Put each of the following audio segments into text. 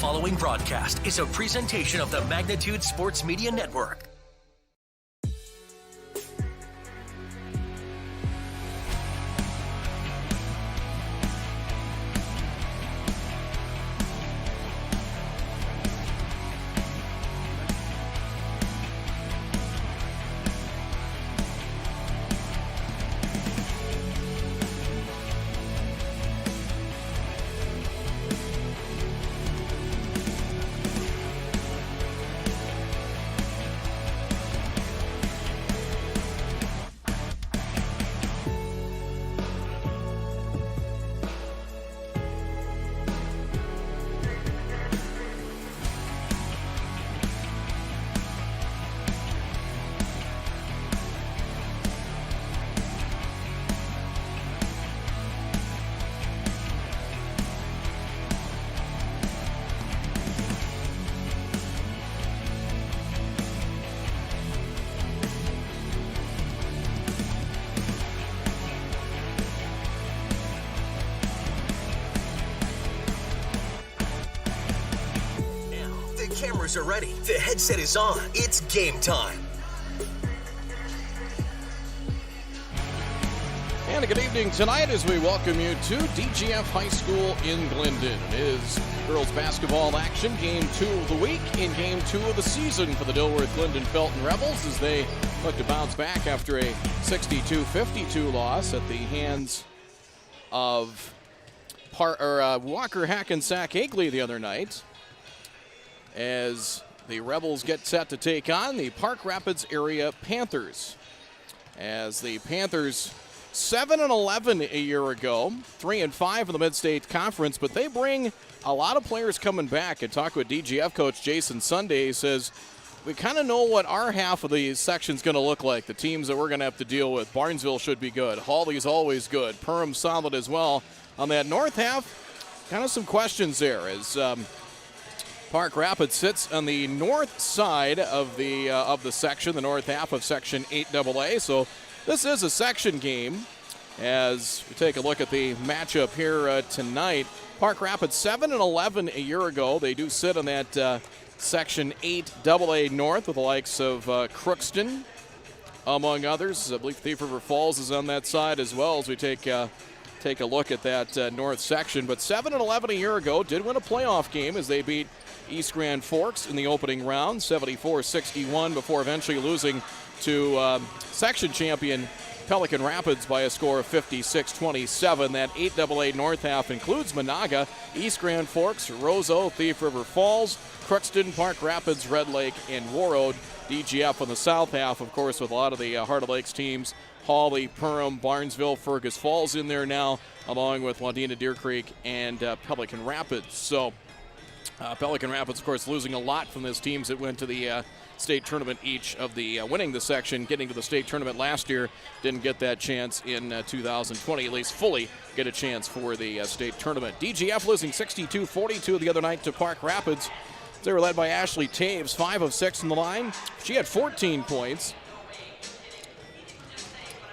following broadcast is a presentation of the Magnitude Sports Media Network. Cameras are ready. The headset is on. It's game time. And a good evening tonight as we welcome you to DGF High School in Glendon. It is girls basketball action, game 2 of the week in game 2 of the season for the Dilworth Glendon Felton Rebels as they look to bounce back after a 62-52 loss at the hands of Walker Hackensack Higley the other night, as the Rebels get set to take on the Park Rapids Area Panthers. As the Panthers 7-11 a year ago, 3-5 in the Mid-State Conference, but they bring a lot of players coming back. I talked with DGF coach Jason Sunday. He says, we kind of know what our half of the section's going to look like, the teams that we're going to have to deal with. Barnesville should be good. Hawley's always good. Perham solid as well. On that north half, kind of some questions there as Park Rapids sits on the north side of the section, the north half of Section 8AA. So this is a section game. As we take a look at the matchup here tonight, Park Rapids 7-11 a year ago. They do sit on that Section 8AA North with the likes of Crookston, among others. I believe Thief River Falls is on that side as well as we take a look at that north section. But 7-11 a year ago, did win a playoff game as they beat East Grand Forks in the opening round, 74-61, before eventually losing to section champion Pelican Rapids by a score of 56-27. That 8AA North half includes Monaga, East Grand Forks, Roseau, Thief River Falls, Crookston, Park Rapids, Red Lake, and Warroad. DGF on the south half, of course, with a lot of the Heart of Lakes teams. Hawley, Perham, Barnesville, Fergus Falls in there now, along with Wadena, Deer Creek, and Pelican Rapids. So Pelican Rapids, of course, losing a lot from those teams that went to the state tournament, each of the winning the section, getting to the state tournament last year. Didn't get that chance in 2020, at least fully get a chance for the state tournament. DGF losing 62-42 the other night to Park Rapids. They were led by Ashley Taves, 5 of 6 in the line. She had 14 points.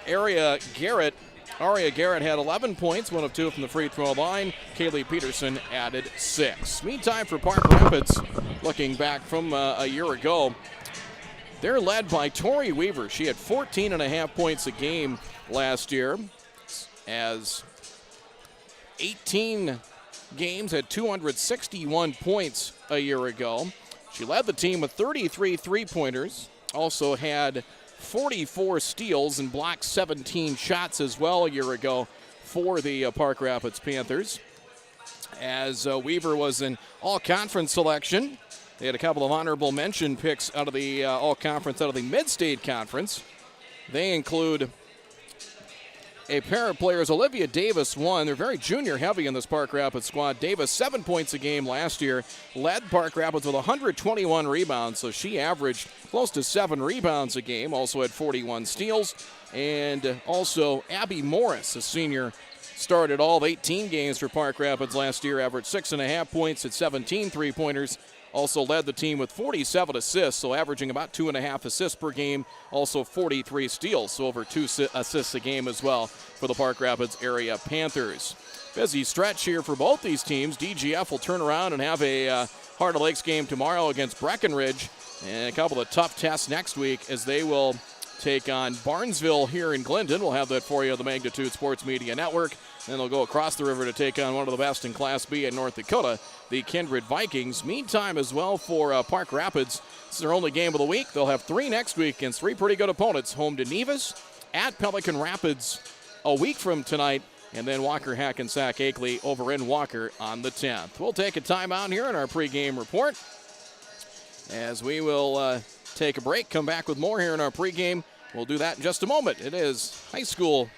Aria Garrett had 11 points, 1 of 2 from the free throw line. Kaylee Peterson added 6. Meantime, for Park Rapids, looking back from a year ago, they're led by Tori Weaver. She had 14.5 points a game last year, as 18 games had 261 points a year ago. She led the team with 33 three-pointers, also had 44 steals and blocked 17 shots as well a year ago for the Park Rapids Panthers. As Weaver was an all-conference selection, they had a couple of honorable mention picks out of the all-conference, out of the Mid-State Conference. They include a pair of players. Olivia Davis won. They're very junior heavy in this Park Rapids squad. Davis, 7 points a game last year, led Park Rapids with 121 rebounds, so she averaged close to 7 rebounds a game, also had 41 steals. And also Abby Morris, a senior, started all 18 games for Park Rapids last year, averaged 6.5 points at 17 three-pointers. Also led the team with 47 assists, so averaging about 2.5 assists per game. Also 43 steals, so over 2 assists a game as well for the Park Rapids Area Panthers. busy stretch here for both these teams. DGF will turn around and have a Heart of Lakes game tomorrow against Breckenridge, and a couple of tough tests next week as they will take on Barnesville here in Glendon. We'll have that for you on the Magnitude Sports Media Network. Then they'll go across the river to take on one of the best in Class B in North Dakota, the Kindred Vikings. Meantime, as well for Park Rapids, this is their only game of the week. They'll have 3 next week against 3 pretty good opponents. Home to Nevis, at Pelican Rapids a week from tonight, and then Walker Hackensack Akeley over in Walker on the 10th. We'll take a timeout here in our pregame report as we will take a break, come back with more here in our pregame. We'll do that in just a moment. It is high school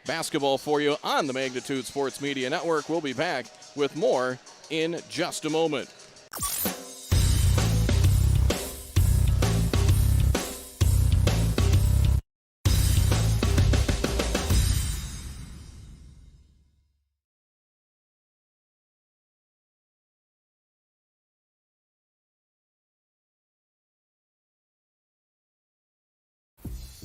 basketball for you on the Magnitude Sports Media Network. We'll be back with more in just a moment.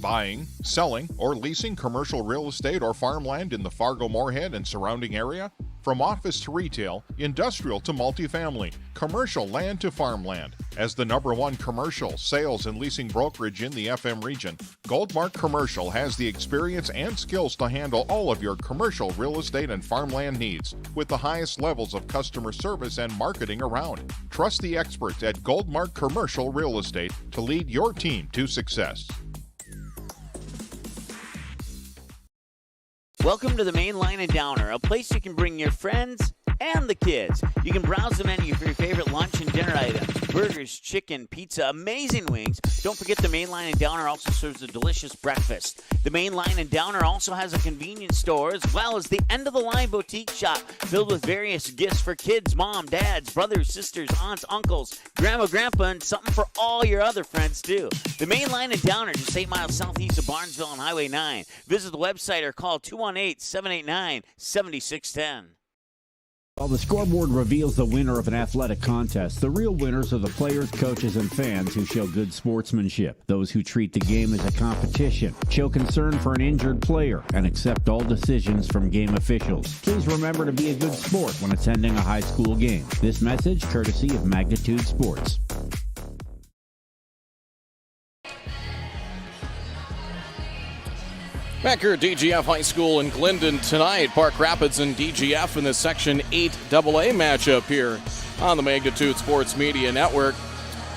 Buying, selling, or leasing commercial real estate or farmland in the Fargo-Moorhead and surrounding area? From office to retail, industrial to multifamily, commercial land to farmland. As the #1 commercial, sales, and leasing brokerage in the FM region, Goldmark Commercial has the experience and skills to handle all of your commercial real estate and farmland needs with the highest levels of customer service and marketing around. Trust the experts at Goldmark Commercial Real Estate to lead your team to success. Welcome to the Main Line and Downer, a place you can bring your friends and the kids. You can browse the menu for your favorite lunch and dinner items. Burgers, chicken, pizza, amazing wings. Don't forget the Main Line and Downer also serves a delicious breakfast. The Main Line and Downer also has a convenience store as well as the end-of-the-line boutique shop filled with various gifts for kids, mom, dads, brothers, sisters, aunts, uncles, grandma, grandpa, and something for all your other friends too. The Main Line and Downer, just 8 miles southeast of Barnesville on Highway 9. Visit the website or call 218-789-7610. While the scoreboard reveals the winner of an athletic contest, the real winners are the players, coaches, and fans who show good sportsmanship. Those who treat the game as a competition, show concern for an injured player, and accept all decisions from game officials. Please remember to be a good sport when attending a high school game. This message courtesy of Magnitude Sports. Back here at DGF High School in Glendon tonight, Park Rapids and DGF in the Section 8 AA matchup here on the Magnitude Sports Media Network.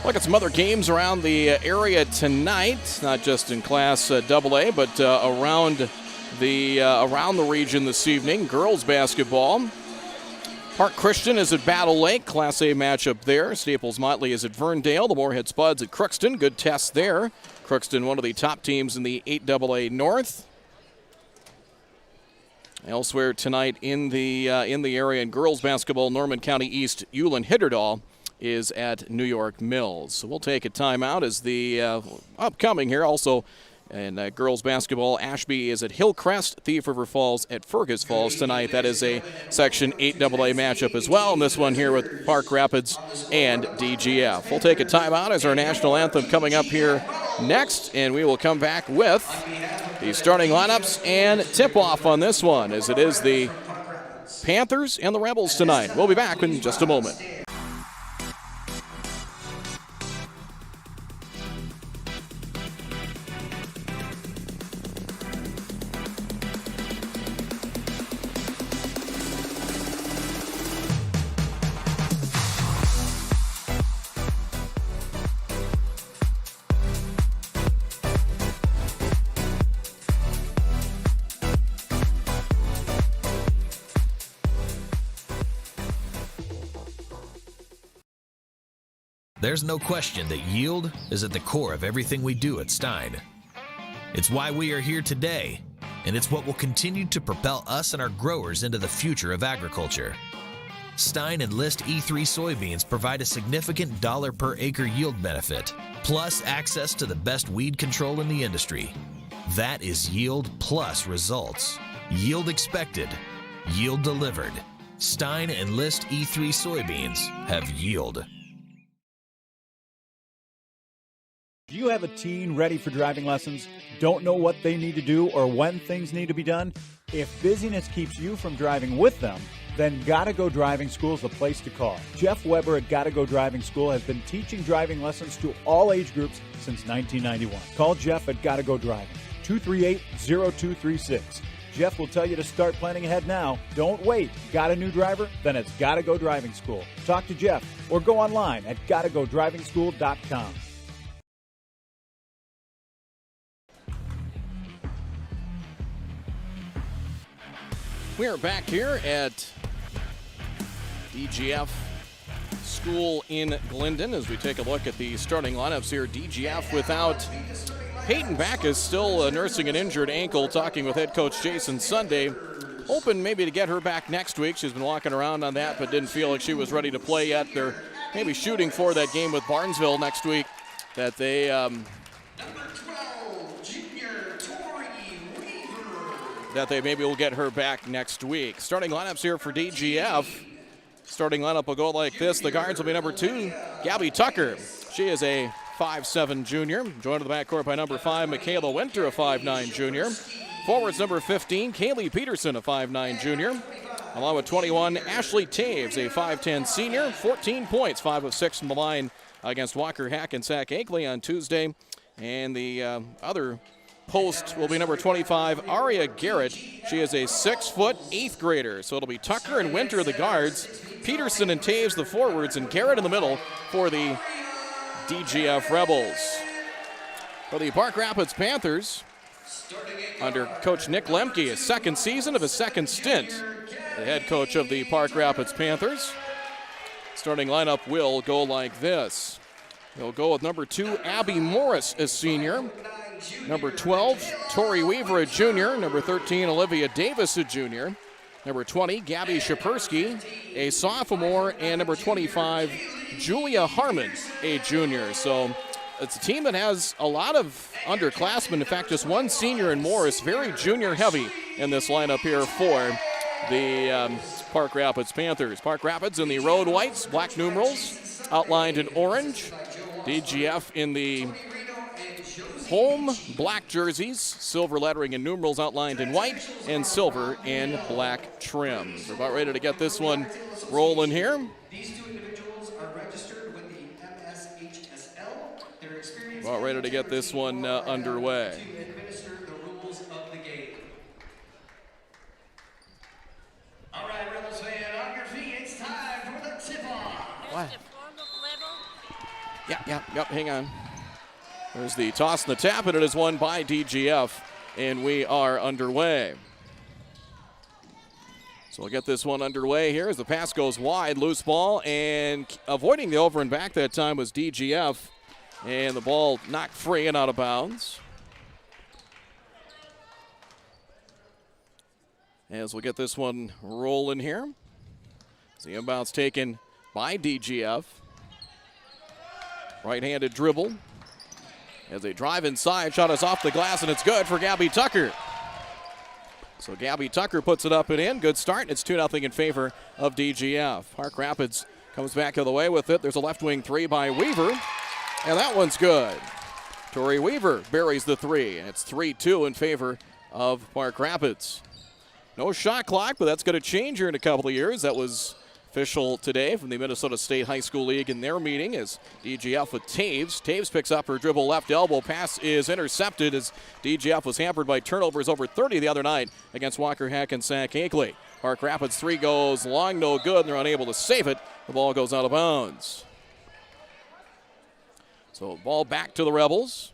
Look at some other games around the area tonight, not just in Class AA, but around the region this evening. Girls basketball. Park Christian is at Battle Lake, Class A matchup there. Staples Motley is at Verndale. The Moorhead Spuds at Crookston. Good test there. Crookston, one of the top teams in the 8AA North. Elsewhere tonight in the area in girls basketball, Norman County East, Ulen Hitterdal is at New York Mills. So we'll take a timeout as the upcoming here. Also in girls basketball, Ashby is at Hillcrest, Thief River Falls at Fergus Falls tonight. That is a Section 8 AA matchup as well. And this one here with Park Rapids and DGF. We'll take a timeout as our national anthem coming up here next, and we will come back with the starting lineups and tip-off on this one, as it is the Panthers and the Rebels tonight. We'll be back in just a moment. There's no question that yield is at the core of everything we do at Stein. It's why we are here today, and it's what will continue to propel us and our growers into the future of agriculture. Stein Enlist E3 soybeans provide a significant dollar per acre yield benefit, plus access to the best weed control in the industry. That is yield plus results. Yield expected, yield delivered. Stein Enlist E3 soybeans have yield. Do you have a teen ready for driving lessons? Don't know what they need to do or when things need to be done? If busyness keeps you from driving with them, then Gotta Go Driving School is the place to call. Jeff Weber at Gotta Go Driving School has been teaching driving lessons to all age groups since 1991. Call Jeff at Gotta Go Driving, 238-0236. Jeff will tell you to start planning ahead now. Don't wait. Got a new driver? Then it's Gotta Go Driving School. Talk to Jeff or go online at gottagodrivingschool.com. We are back here at DGF School in Glendon as we take a look at the starting lineups here. DGF without Peyton Backus, still nursing an injured ankle, talking with head coach Jason Sunday. Hoping maybe to get her back next week. She's been walking around on that, but didn't feel like she was ready to play yet. They're maybe shooting for that game with Barnesville next week that they maybe will get her back next week. Starting lineups here for DGF. Starting lineup will go like this. The guards will be number 2, Gabby Tucker. She is a 5'7" junior. Joined in the backcourt by number 5, Michaela Winter, a 5'9" junior. Forwards number 15, Kaylee Peterson, a 5'9" junior. Along with 21, Ashley Taves, a 5'10" senior. 14 points, 5 of 6 from the line against Walker Hackensack Akeley on Tuesday. And the other post will be number 25, Aria Garrett. She is a 6-foot 8th grader. So it'll be Tucker and Winter the guards, Peterson and Taves the forwards, and Garrett in the middle for the DGF Rebels. For the Park Rapids Panthers, under Coach Nick Lemke, his second season of his second stint, the head coach of the Park Rapids Panthers. Starting lineup will go like this. They'll go with number 2, Abby Morris, a senior. Number 12, Tori Weaver, a junior. Number 13, Olivia Davis, a junior. Number 20, Gabby Shapersky, a sophomore. And number 25, Julia Harmon, a junior. So it's a team that has a lot of underclassmen. In fact, just one senior in Morris, very junior heavy in this lineup here for the Park Rapids Panthers. Park Rapids in the road whites, black numerals outlined in orange. DGF in the home black jerseys, silver lettering and numerals outlined in white, and silver and black trim. We're about ready to get this one rolling here. These 2 individuals are registered with the MSHSL. Their experience about ready to get this one underway. To administer the rules of the game. All right, Rebels fan, on your feet. It's time for the tip-off. What? Yep, hang on. There's the toss and the tap, and it is won by DGF, and we are underway. So we'll get this one underway here as the pass goes wide, loose ball, and avoiding the over and back that time was DGF, and the ball knocked free and out of bounds. As we'll get this one rolling here. The inbound's taken by DGF. Right-handed dribble. As they drive inside, shot is off the glass, and it's good for Gabby Tucker. So Gabby Tucker puts it up and in. Good start. It's 2-0 in favor of DGF. Park Rapids comes back the other way with it. There's a left wing 3 by Weaver, and that one's good. Tori Weaver buries the 3, and it's 3-2 in favor of Park Rapids. No shot clock, but that's going to change here in a couple of years. That was official today from the Minnesota State High School League in their meeting as DGF with Taves. Taves picks up her dribble left elbow. Pass is intercepted as DGF was hampered by turnovers over 30 the other night against Walker Hackensack Akeley. Park Rapids 3 goes long, no good. They're unable to save it. The ball goes out of bounds. So ball back to the Rebels.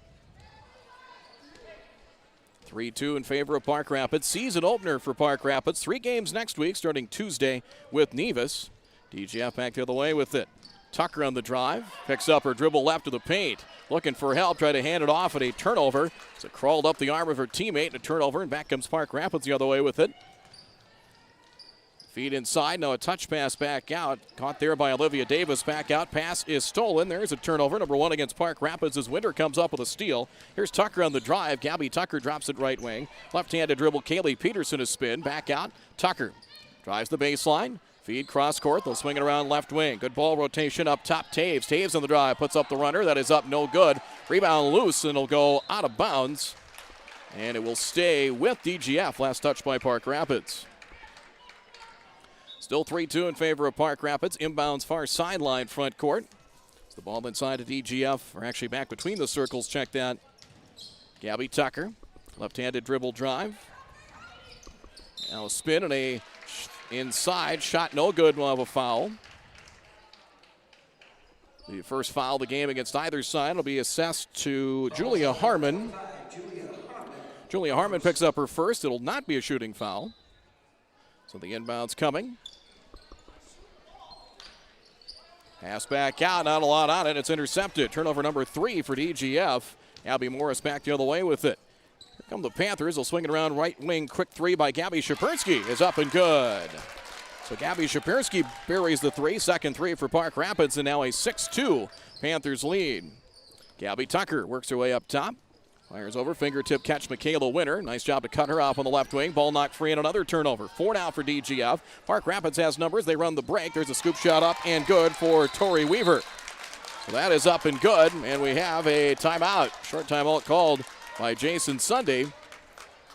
3-2 in favor of Park Rapids. Season opener for Park Rapids. 3 games next week, starting Tuesday with Nevis. DGF back the other way with it. Tucker on the drive. Picks up her dribble left of the paint. Looking for help. Tried to hand it off at a turnover. So it crawled up the arm of her teammate and a turnover. And back comes Park Rapids the other way with it. Feed inside. Now a touch pass back out. Caught there by Olivia Davis. Back out. Pass is stolen. There's a turnover. Number 1 against Park Rapids as Winter comes up with a steal. Here's Tucker on the drive. Gabby Tucker drops it right wing. Left-handed dribble. Kaylee Peterson a spin. Back out. Tucker drives the baseline. Feed cross court. They'll swing it around left wing. Good ball rotation up top. Taves. Taves on the drive. Puts up the runner. That is up. No good. Rebound loose, and it'll go out of bounds. And it will stay with DGF. Last touch by Park Rapids. Still 3-2 in favor of Park Rapids. Inbounds far sideline front court. It's the ball inside of DGF. Or actually back between the circles. Check that. Gabby Tucker. Left-handed dribble drive. Now a spin and a inside shot. No good. We'll have a foul. The first foul of the game against either side will be assessed to Julia Harmon. Julia Harmon picks up her first. It'll not be a shooting foul. So the inbound's coming. Pass back out, not a lot on it. It's intercepted. Turnover number 3 for DGF. Abby Morris back the other way with it. Here come the Panthers. They'll swing it around right wing. Quick three by Gabby Shapirsky is up and good. So Gabby Shapirsky buries the three. Second three for Park Rapids, and now a 6-2 Panthers lead. Gabby Tucker works her way up top. Fires over, fingertip catch, Michaela Winter. Nice job to cut her off on the left wing. Ball knocked free and another turnover. 4 now for DGF. Park Rapids has numbers. They run the break. There's a scoop shot up and good for Tori Weaver. So that is up and good, and we have a timeout. Short timeout called by Jason Sunday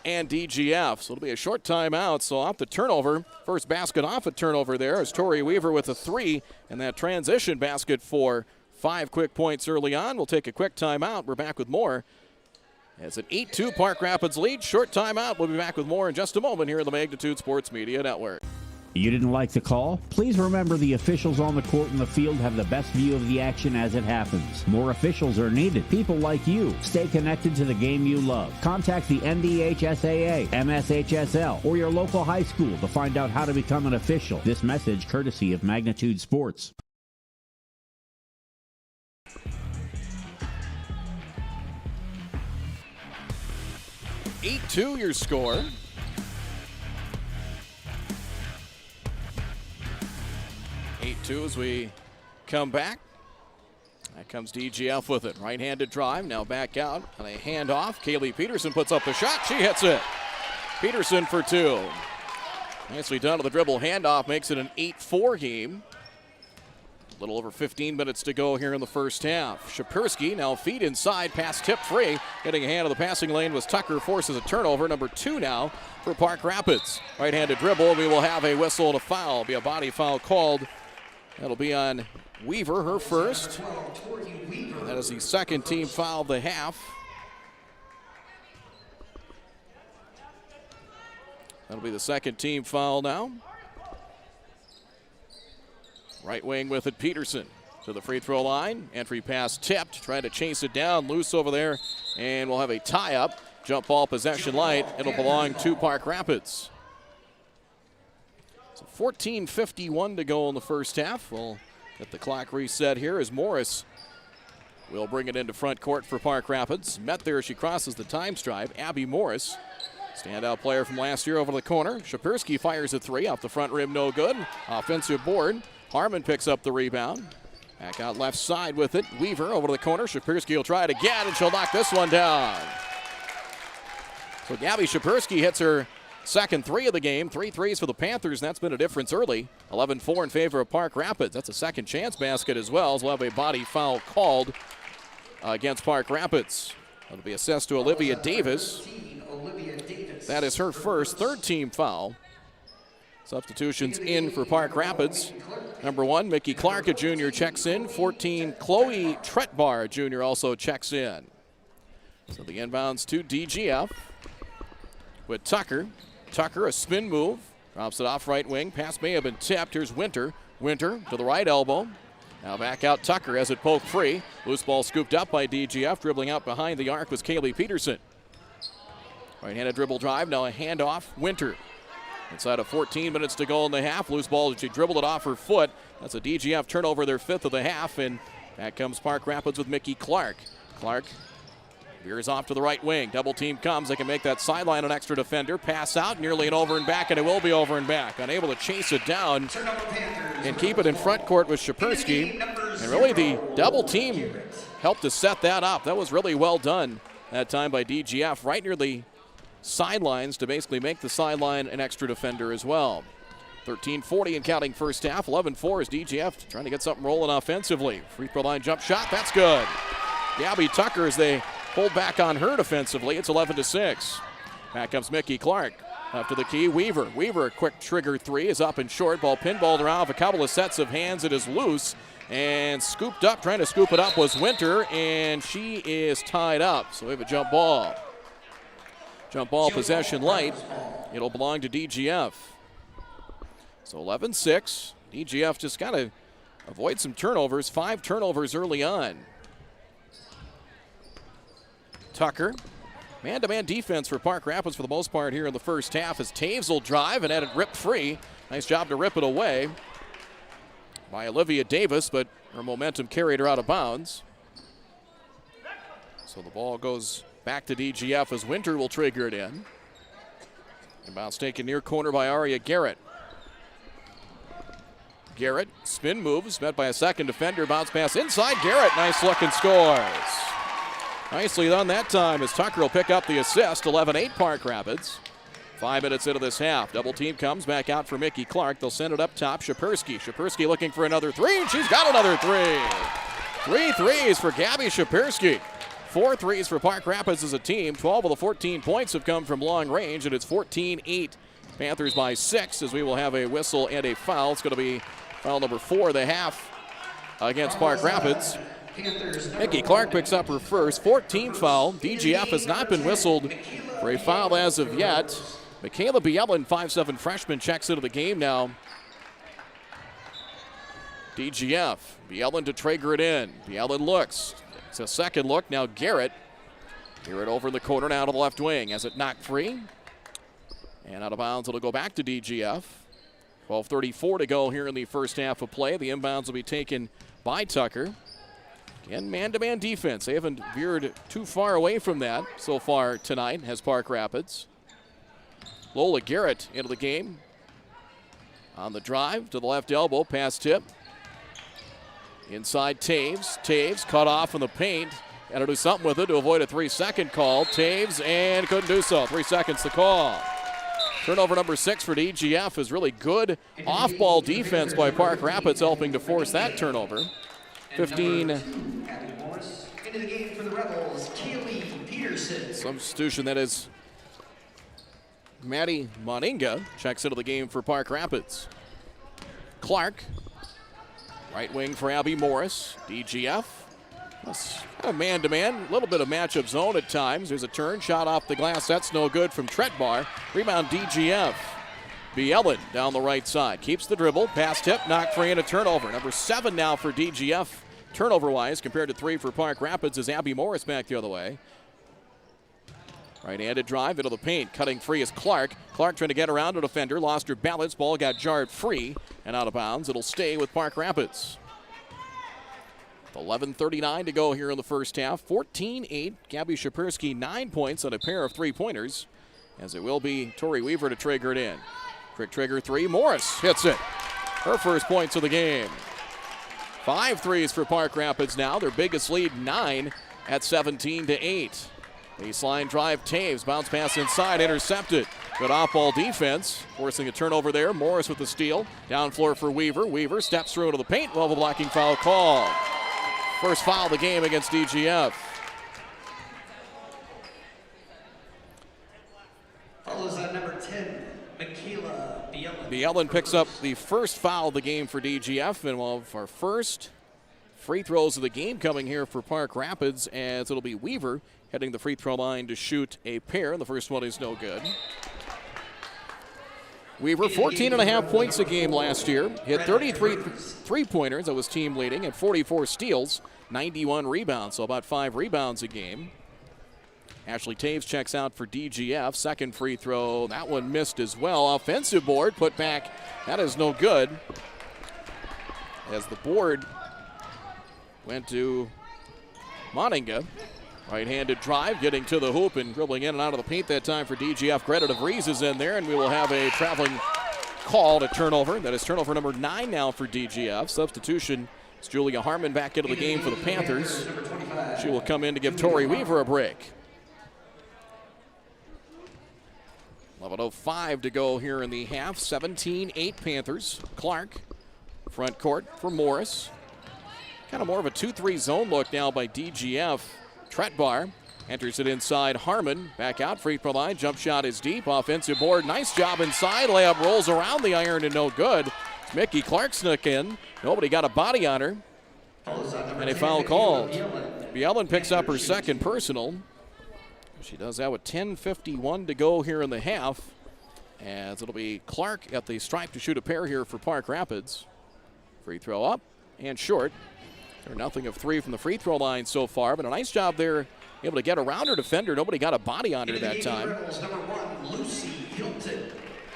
and DGF. So it'll be a short timeout. So off the turnover, first basket off a turnover there is Tori Weaver with a 3, and that transition basket for 5 quick points early on. We'll take a quick timeout. We're back with more. It's an 8-2 Park Rapids lead. Short timeout. We'll be back with more in just a moment here on the Magnitude Sports Media Network. You didn't like the call? Please remember the officials on the court and the field have the best view of the action as it happens. More officials are needed. People like you. Stay connected to the game you love. Contact the NDHSAA, MSHSL, or your local high school to find out how to become an official. This message courtesy of Magnitude Sports. 8-2 your score. As we come back. That comes DGF with it. Right-handed drive, now back out on a handoff. Kaylee Peterson puts up the shot. She hits it. Peterson for 2. Nicely done with the dribble handoff. Makes it an 8-4 game. A little over 15 minutes to go here in the first half. Shapirsky now feed inside, pass tip free. Getting a hand of the passing lane was Tucker, forces a turnover. Number 2 now for Park Rapids. Right-handed dribble. We will have a whistle and a foul. It'll be a body foul called. That'll be on Weaver, her first. That is the second team foul of the half. That'll be the second team foul now. Right wing with it, Peterson to the free throw line. Entry pass tipped, trying to chase it down, loose over there, and we'll have a tie-up. Jump ball possession light. It'll belong to Park Rapids. 14:51 to go in the first half. We'll get the clock reset here as Morris will bring it into front court for Park Rapids. Met there as she crosses the time stripe. Abby Morris, standout player from last year, over the corner. Shapirsky fires a 3 off the front rim, no good. Offensive board. Harmon picks up the rebound. Back out left side with it. Weaver over to the corner. Shapirsky will try it again, and she'll knock this one down. So Gabby Shapirsky hits her second 3 of the game. 3 threes for the Panthers, and that's been a difference early. 11-4 in favor of Park Rapids. That's a second chance basket as well, as we'll have a body foul called against Park Rapids. That'll be assessed to Olivia Davis. That is her first, third team foul. Substitutions in for Park Rapids. Number 1, Mickey Clark, a junior, checks in. 14, Chloe Tretbar, a junior, also checks in. So the inbounds to DGF with Tucker. Tucker, a spin move, drops it off right wing. Pass may have been tipped. Here's Winter. Winter to the right elbow. Now back out Tucker as it poked free. Loose ball scooped up by DGF. Dribbling out behind the arc was Kaylee Peterson. Right-handed dribble drive. Now a handoff. Winter. Inside of 14 minutes to go in the half. Loose ball, she dribbled it off her foot. That's a DGF turnover, their 5th of the half. And back comes Park Rapids with Mickey Clark. Clark veers off to the right wing. Double team comes. They can make that sideline an extra defender. Pass out, nearly an over and back, and it will be over and back. Unable to chase it down and keep it in front court with Shapirsky. And really the double team helped to set that up. That was really well done that time by DGF, right near the sidelines to basically make the sideline an extra defender as well. 13:40 and counting first half. 11-4 is DGF trying to get something rolling offensively. Free throw line jump shot. That's good. Gabby Tucker as they hold back on her defensively. It's 11-6. Back comes Mickey Clark. Up to the key, Weaver. Weaver, a quick trigger three, is up and short. Ball pinballed around with a couple of sets of hands. It is loose and scooped up. Trying to scoop it up was Winter, and she is tied up. So we have a jump ball. Jump ball possession light. It'll belong to DGF. So 11-6. DGF just got to avoid some turnovers. 5 turnovers early on. Tucker. Man-to-man defense for Park Rapids for the most part here in the first half as Taves will drive and had it ripped free. Nice job to rip it away by Olivia Davis, but her momentum carried her out of bounds. So the ball goes back to DGF as Winter will trigger it in. Inbounds taken near corner by Aria Garrett. Garrett, spin moves, met by a second defender, bounce pass inside. Garrett, nice look and scores. Nicely done that time as Tucker will pick up the assist. 11-8 Park Rapids. 5 minutes into this half. Double team comes back out for Mickey Clark. They'll send it up top. Shapersky looking for another three, and she's got another three. 3 threes for Gabby Shapersky. 4 threes for Park Rapids as a team. 12 of the 14 points have come from long range, and it's 14-8. Panthers by 6 as we will have a whistle and a foul. It's going to be foul number 4 of the half against Park Rapids. Mickey Clark picks up her first 14th foul. DGF has not been whistled for a foul as of yet. Michaela Bielen, 5'7" freshman, checks into the game now. DGF, Bielen to trigger it in. Bielen looks. It's a second look. Now Garrett. Garrett over in the corner now to the left wing. Has it knocked free. And out of bounds, it'll go back to DGF. 12:34 to go here in the first half of play. The inbounds will be taken by Tucker. Again, man-to-man defense. They haven't veered too far away from that so far tonight, has Park Rapids. Lola Garrett into the game. On the drive to the left elbow, pass tip. Inside Taves. Taves cut off in the paint. Got to do something with it to avoid a 3-second call. Taves and couldn't do so. 3 seconds to call. Turnover number 6 for DGF is really good off-ball defense by Park Rapids, helping to force that turnover. 15. Into the game for the Rebels, Kaylee Peterson. Substitution that is Maddie Moninga checks into the game for Park Rapids. Clark, right wing for Abby Morris. DGF, a man-to-man, a little bit of matchup zone at times. There's a turn, shot off the glass. That's no good from Tretbar. Rebound DGF. Bielen down the right side. Keeps the dribble. Pass tip, knocked free and a turnover. Number 7 now for DGF. Turnover-wise, compared to 3 for Park Rapids, is Abby Morris back the other way. Right-handed drive into the paint. Cutting free is Clark. Clark trying to get around a defender. Lost her balance. Ball got jarred free and out of bounds. It'll stay with Park Rapids. 11:39 to go here in the first half. 14-8. Gabby Shapersky 9 points on a pair of 3-pointers. As it will be Tori Weaver to trigger it in. Quick trigger 3. Morris hits it. Her first points of the game. 5 threes for Park Rapids now. Their biggest lead 9 at 17-8. Baseline drive, Taves. Bounce pass inside, intercepted. Good off-ball defense, forcing a turnover there. Morris with the steal. Down floor for Weaver. Weaver steps through into the paint. Level blocking foul call. First foul of the game against DGF. Follows on number 10, Michaela Bielen. Bielen picks up the first foul of the game for DGF, and we'll have our first free throws of the game coming here for Park Rapids, as it'll be Weaver heading the free throw line to shoot a pair. The first one is no good. Weaver, 14.5 points a game last year. Hit 33 three-pointers. That was team leading. And 44 steals, 91 rebounds. So about 5 rebounds a game. Ashley Taves checks out for DGF. Second free throw. That one missed as well. Offensive board put back. That is no good. As the board went to Moninga. Right-handed drive, getting to the hoop and dribbling in and out of the paint that time for DGF. Credit of Rees is in there, and we will have a traveling call to turnover. That is turnover number 9 now for DGF. Substitution is Julia Harmon back into the game for the Panthers. She will come in to give Tori Weaver a break. 11:05 to go here in the half. 17-8 Panthers. Clark, front court for Morris. Kind of more of a 2-3 zone look now by DGF. Tretbar enters it inside. Harmon back out, free throw line. Jump shot is deep. Offensive board. Nice job inside. Layup rolls around the iron and no good. Mickey Clark snuck in. Nobody got a body on her. And a foul called. Bielen picks up her second personal. She does that with 10:51 to go here in the half. As it'll be Clark at the stripe to shoot a pair here for Park Rapids. Free throw up and short. They're nothing of 3 from the free throw line so far, but a nice job there, able to get around her defender. Nobody got a body on her that time.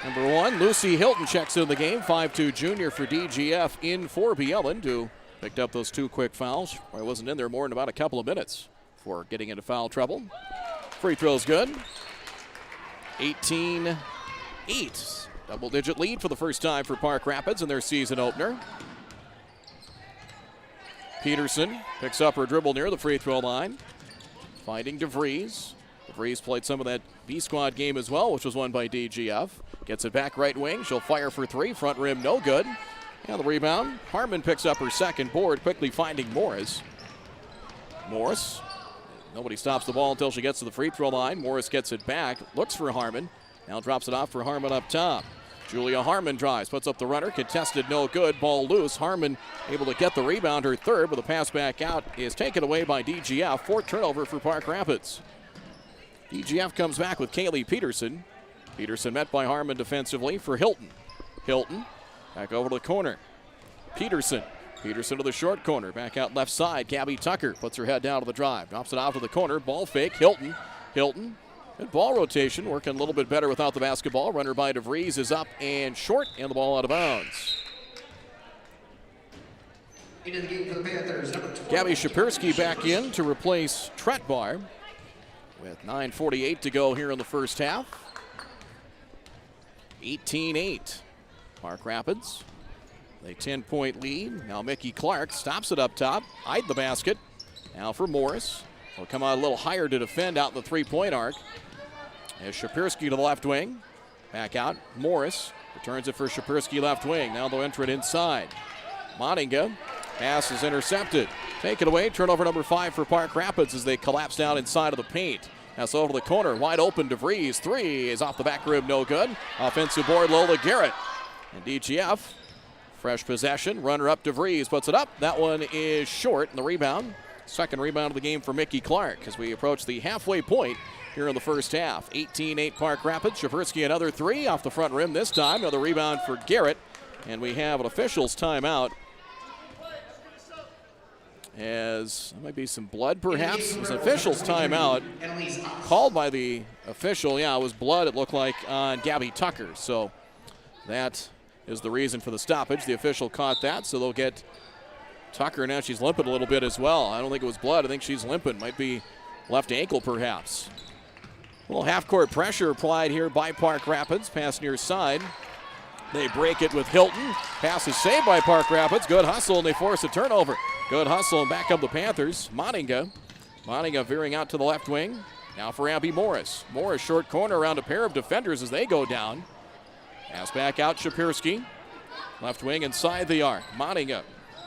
Number 1, Lucy Hilton checks in the game. 5'2" junior for DGF in for Bielen, who picked up those 2 quick fouls. I wasn't in there more than about a couple of minutes before getting into foul trouble. Free throw's good. 18-8. Double-digit lead for the first time for Park Rapids in their season opener. Peterson picks up her dribble near the free throw line. Finding DeVries. DeVries played some of that B-squad game as well, which was won by DGF. Gets it back right wing. She'll fire for 3. Front rim, no good. And the rebound. Harmon picks up her second board, quickly finding Morris. Morris. Nobody stops the ball until she gets to the free throw line. Morris gets it back, looks for Harmon. Now drops it off for Harmon up top. Julia Harmon drives, puts up the runner, contested, no good, ball loose. Harmon able to get the rebound, her third, but the pass back out is taken away by DGF. 4th turnover for Park Rapids. DGF comes back with Kaylee Peterson. Peterson met by Harmon defensively for Hilton. Hilton back over to the corner. Peterson to the short corner, back out left side. Gabby Tucker puts her head down to the drive, drops it out to the corner, ball fake. Hilton. Good ball rotation, working a little bit better without the basketball. Runner by DeVries is up and short, and the ball out of bounds. Into the game for the Panthers, number 12. Gabby Shapirsky back in to replace Tretbar with 9:48 to go here in the first half. 18-8. Park Rapids, a 10-point lead. Now Mickey Clark stops it up top, eyed the basket. Now for Morris. Will come out a little higher to defend out in the three-point arc. As Shapirsky to the left wing. Back out. Morris returns it for Shapirsky left wing. Now they'll enter it inside. Moninga. Pass is intercepted. Take it away. Turnover number 5 for Park Rapids as they collapse down inside of the paint. Pass over to the corner. Wide open. DeVries. 3 is off the back rim. No good. Offensive board. Lola Garrett. And DGF. Fresh possession. Runner up. DeVries puts it up. That one is short. And the rebound. Second rebound of the game for Mickey Clark as we approach the halfway point here in the first half. 18-8 Park Rapids. Shapirsky another 3 off the front rim this time. Another rebound for Garrett. And we have an official's timeout. As there might be some blood perhaps. It's an official's timeout called by the official. Yeah, it was blood, it looked like, on Gabby Tucker. So that is the reason for the stoppage. The official caught that, so they'll get Tucker. Now she's limping a little bit as well. I don't think it was blood. I think she's limping. Might be left ankle perhaps. A little half-court pressure applied here by Park Rapids. Pass near side. They break it with Hilton. Pass is saved by Park Rapids. Good hustle, and they force a turnover. Good hustle, and back up the Panthers. Moninga veering out to the left wing. Now for Abby Morris. Morris short corner around a pair of defenders as they go down. Pass back out, Shapirsky. Left wing inside the arc. Moninga.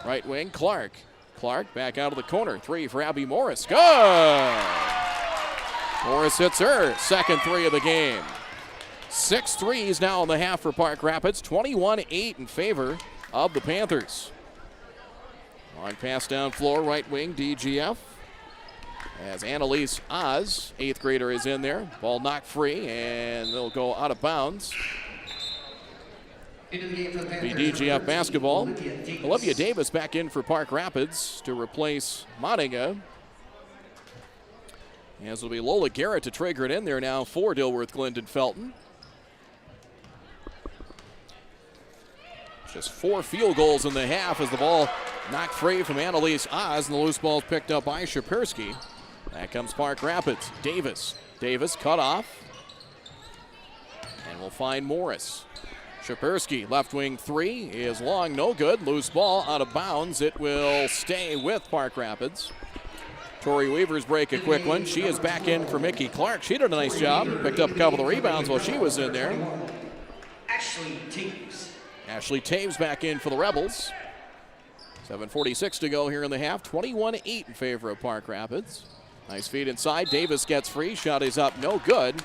Right wing, Clark. Clark back out of the corner. 3 for Abby Morris. Good! Morris hits her second 3 of the game. 6 threes now in the half for Park Rapids. 21-8 in favor of the Panthers. Long pass down floor, right wing, DGF. As Annalise Oz, 8th grader, is in there. Ball knocked free, and they'll go out of bounds. Into the game for the Panthers, Be DGF basketball. Olivia Davis back in for Park Rapids to replace Moninga. As it'll be Lola Garrett to trigger it in there now for Dilworth Glendon Felton. Just 4 field goals in the half as the ball knocked free from Annalise Oz, and the loose ball is picked up by Shapirsky. Back comes Park Rapids. Davis cut off. And we'll find Morris. Shapirsky, left wing 3 is long, no good. Loose ball out of bounds. It will stay with Park Rapids. Tori Weaver's break a quick one. She is back in for Mickey Clark. She did a nice job. Picked up a couple of rebounds while she was in there. Ashley Taves Ashley Taves back in for the Rebels. 7:46 to go here in the half. 21-8 in favor of Park Rapids. Nice feed inside. Davis gets free. Shot is up. No good.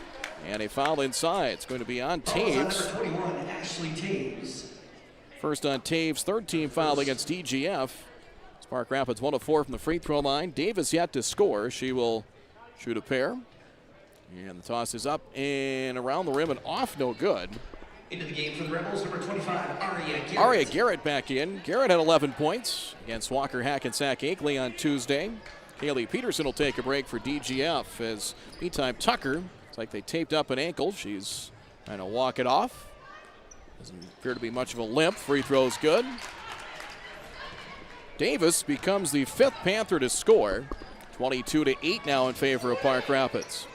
And a foul inside. It's going to be on Taves. Number 21, Ashley Taves. First on Taves. Third team foul against DGF. Park Rapids 1 of 4 from the free throw line. Davis yet to score. She will shoot a pair. And the toss is up and around the rim and off. No good. Into the game for the Rebels, number 25, Aria Garrett. Aria Garrett back in. Garrett had 11 points against Walker Hackensack Akeley on Tuesday. Haley Peterson will take a break for DGF as meantime Tucker, it's like they taped up an ankle. She's trying to walk it off. Doesn't appear to be much of a limp. Free throw's good. Davis becomes the 5th Panther to score. 22-8 now in favor of Park Rapids.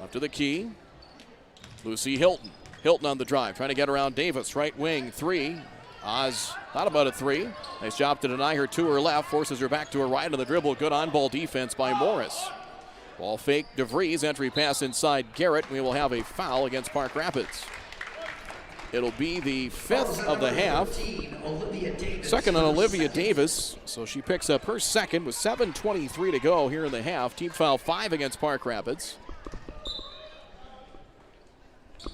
Up to the key. Lucy Hilton. Hilton on the drive, trying to get around Davis. Right wing, 3. Oz thought about a 3. Nice job to deny her to her left. Forces her back to her right on the dribble. Good on-ball defense by Morris. Ball fake, DeVries. Entry pass inside Garrett. We will have a foul against Park Rapids. It'll be the 5th of the half. Second on Olivia Davis. So she picks up her second with 7:23 to go here in the half. Team foul 5 against Park Rapids.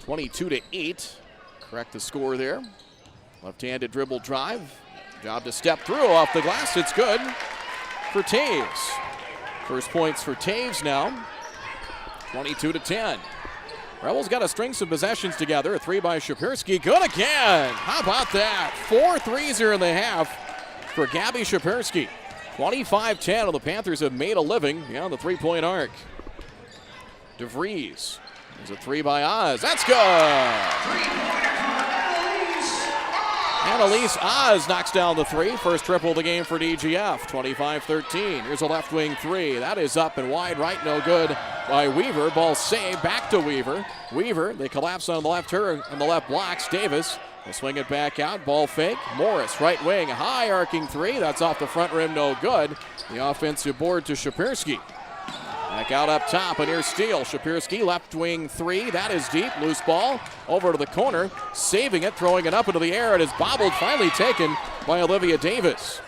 22-8. Correct the score there. Left-handed dribble drive. Job to step through off the glass. It's good for Taves. First points for Taves now. 22-10. Rebels got to string some possessions together. A 3 by Shapirsky. Good again. How about that? 4 threes here in the half for Gabby Shapirsky. 25-10, and the Panthers have made a living beyond the three-point arc. DeVries. There's a 3 by Oz. That's good. Annalise Oz knocks down the 3. First triple of the game for DGF. 25-13. Here's a left wing 3. That is up and wide right. No good by Weaver. Ball saved. Back to Weaver. Weaver, they collapse on the left her and the left blocks. Davis will swing it back out. Ball fake. Morris, right wing. High arcing 3. That's off the front rim. No good. The offensive board to Shapirsky. Back out up top, and here's Steele. Shapirsky, left wing 3. That is deep. Loose ball over to the corner. Saving it, throwing it up into the air. It is bobbled, finally taken by Olivia Davis.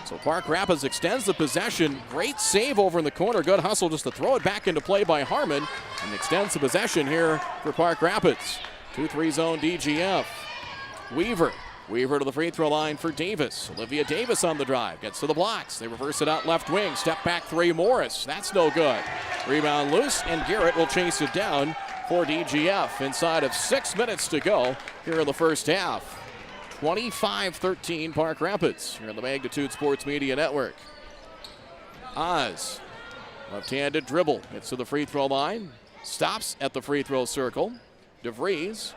So Park Rapids extends the possession. Great save over in the corner. Good hustle just to throw it back into play by Harmon. And extends the possession here for Park Rapids. 2-3 zone DGF. Weaver. Weaver to the free throw line for Davis. Olivia Davis on the drive. Gets to the blocks. They reverse it out left wing. Step back 3, Morris. That's no good. Rebound loose, and Garrett will chase it down for DGF. Inside of 6 minutes to go here in the first half. 25-13 Park Rapids here on the Magnitude Sports Media Network. Oz. Left-handed dribble. Gets to the free throw line. Stops at the free throw circle. DeVries.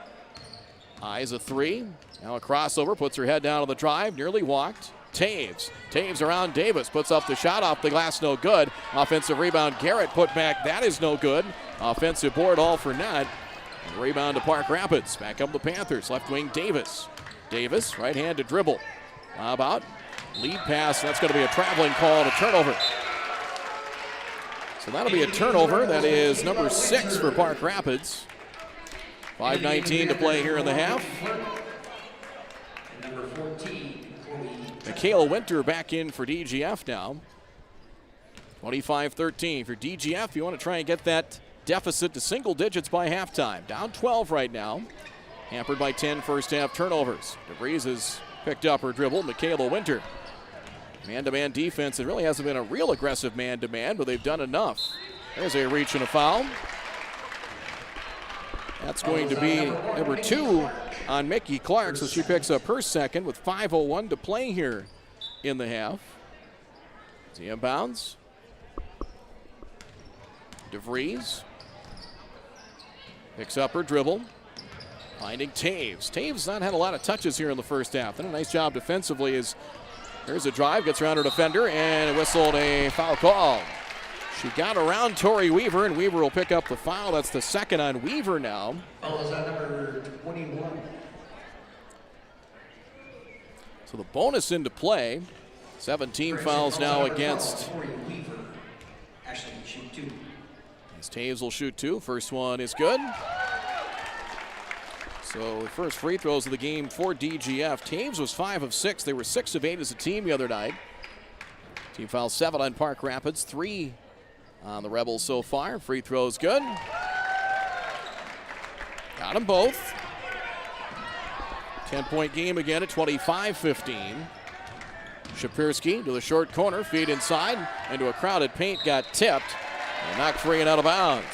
Eyes a 3. Now a crossover, puts her head down on the drive, nearly walked. Taves. Taves around Davis, puts up the shot off the glass, no good. Offensive rebound, Garrett put back, that is no good. Offensive board, all for naught. And rebound to Park Rapids. Back up the Panthers, left wing Davis. Davis, right-handed dribble. How about lead pass? That's going to be a traveling call and a turnover. So that'll be a turnover. That is number 6 for Park Rapids. 5:19 to play here in the half. Number 14, Michaela Winter back in for DGF now. 25-13 for DGF. You want to try and get that deficit to single digits by halftime. Down 12 right now. Hampered by 10 first half turnovers. DeVries has picked up her dribble. Michaela Winter. Man-to-man defense. It really hasn't been a real aggressive man-to-man, but they've done enough. There's a reach and a foul. That's going to be number 2 on Mickey Clark, so she picks up her second with 5:01 to play here in the half. The inbounds. DeVries picks up her dribble. Finding Taves. Taves not had a lot of touches here in the first half. Done a nice job defensively as there's a drive, gets around her defender, and whistled a foul call. She got around Tori Weaver, and Weaver will pick up the foul. That's the second on Weaver now. Foul is on number 21. So the bonus into play. 17 fouls now against. Tori Weaver. Ashley, shoot 2. As Taves will shoot 2. First one is good. So the first free throws of the game for DGF. Taves was 5 of 6. They were 6 of 8 as a team the other night. Team foul 7 on Park Rapids, 3 on the Rebels so far. Free throws good. Got them both. 10-point game again at 25-15. Shapirski to the short corner, feed inside, into a crowded paint, got tipped, and knocked free and out of bounds.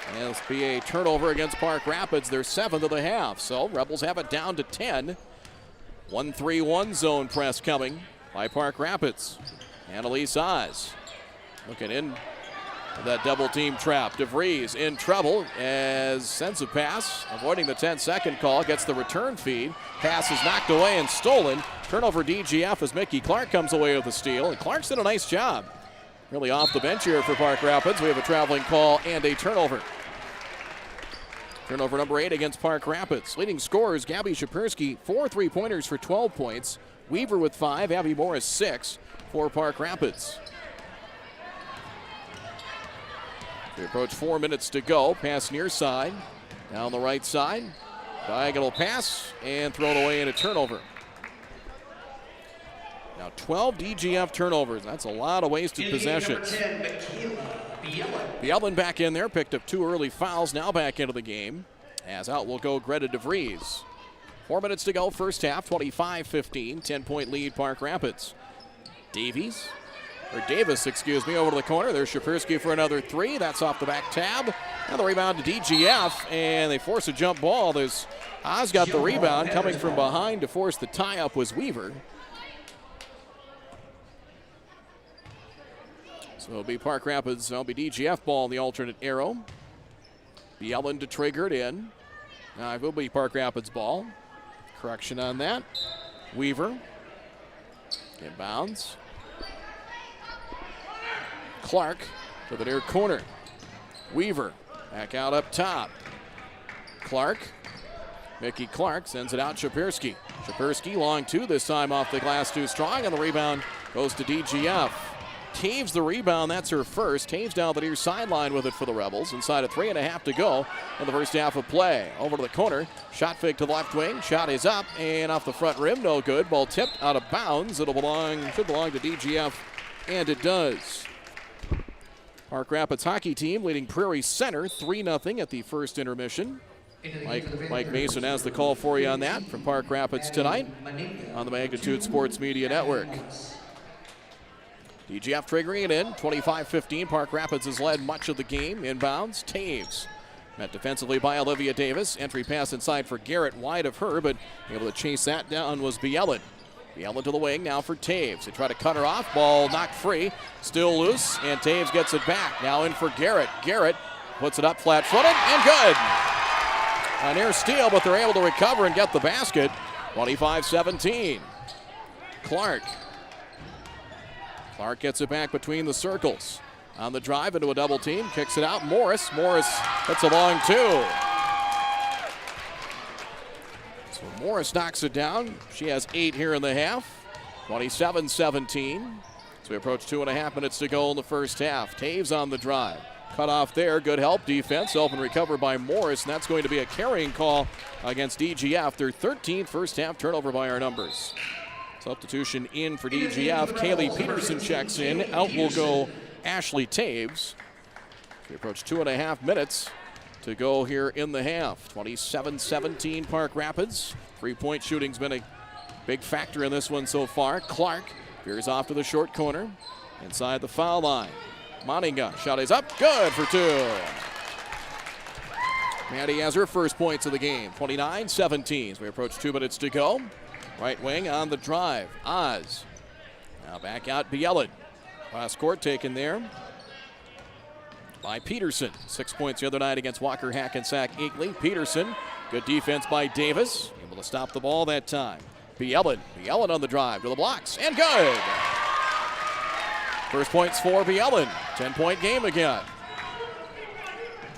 And it'll be a turnover against Park Rapids, their 7th of the half. So Rebels have it down to 10. 1-3-1 zone press coming by Park Rapids. Annalise Oz looking in that double team trap. DeVries in trouble as sends a pass, avoiding the 10-second call, gets the return feed. Pass is knocked away and stolen. Turnover DGF as Mickey Clark comes away with the steal, and Clark's did a nice job. Really off the bench here for Park Rapids. We have a traveling call and a turnover. Turnover number 8 against Park Rapids. Leading scorers, Gabby Shapirski, 4 3-pointers for 12 points. Weaver with 5, Abby Morris 6 for Park Rapids. We approach 4 minutes to go. Pass near side. Down the right side. Diagonal pass and thrown away in a turnover. Now 12 DGF turnovers. That's a lot of wasted possessions. Bielin back in there. Picked up 2 early fouls. Now back into the game. As out will go Greta DeVries. 4 minutes to go. First half. 25-15. 10-point lead Park Rapids. Davis, over to the corner. There's Shapirski for another 3. That's off the back tab. And the rebound to DGF, and they force a jump ball. There's Oz got the rebound. Coming from behind to force the tie-up was Weaver. So it'll be Park Rapids, it'll be DGF ball in the alternate arrow. Bielin to trigger it in. Now it will be Park Rapids ball. Correction on that. Weaver. Inbounds. Clark to the near corner. Weaver back out up top. Clark. Mickey Clark sends it out Shapirski. Shapirski long 2 this time off the glass too strong, and the rebound goes to DGF. Taves the rebound, that's her first. Taves down the near sideline with it for the Rebels. Inside of 3.5 to go in the first half of play. Over to the corner, shot fake to the left wing. Shot is up and off the front rim, no good. Ball tipped out of bounds. Should belong to DGF, and it does. Park Rapids hockey team leading Prairie Center 3-0 at the first intermission. Mike Mason has the call for you on that from Park Rapids tonight on the Magnitude Sports Media Network. DGF triggering it in, 25-15. Park Rapids has led much of the game. Inbounds, Taves. Met defensively by Olivia Davis. Entry pass inside for Garrett, wide of her, but able to chase that down was Bielin. Bielin to the wing now for Taves. They try to cut her off. Ball knocked free. Still loose, and Taves gets it back. Now in for Garrett. Garrett puts it up flat-footed, and good. A near steal, but they're able to recover and get the basket. 25-17. Clark gets it back between the circles. On the drive into a double team, kicks it out. Morris hits a long 2. So Morris knocks it down. She has 8 here in the half. 27-17. So we approach 2.5 minutes to go in the first half. Taves on the drive. Cut off there. Good help defense. Open recover by Morris, and that's going to be a carrying call against DGF. Their 13th first half turnover by our numbers. Substitution in for DGF. Kaylee Peterson checks in. Out will go Ashley Taves. We approach 2.5 minutes to go here in the half. 27-17 Park Rapids. 3-point shooting's been a big factor in this one so far. Clark veers off to the short corner. Inside the foul line. Moninga, shot is up. Good for 2. Maddie has her first points of the game. 29-17 as we approach 2 minutes to go. Right wing on the drive. Oz. Now back out Bielin. Last court taken there by Peterson. 6 points the other night against Walker Hackensack Eagley. Peterson, good defense by Davis. Able to stop the ball that time. Bielin on the drive to the blocks, and good. First points for Bielin. 10-point game again.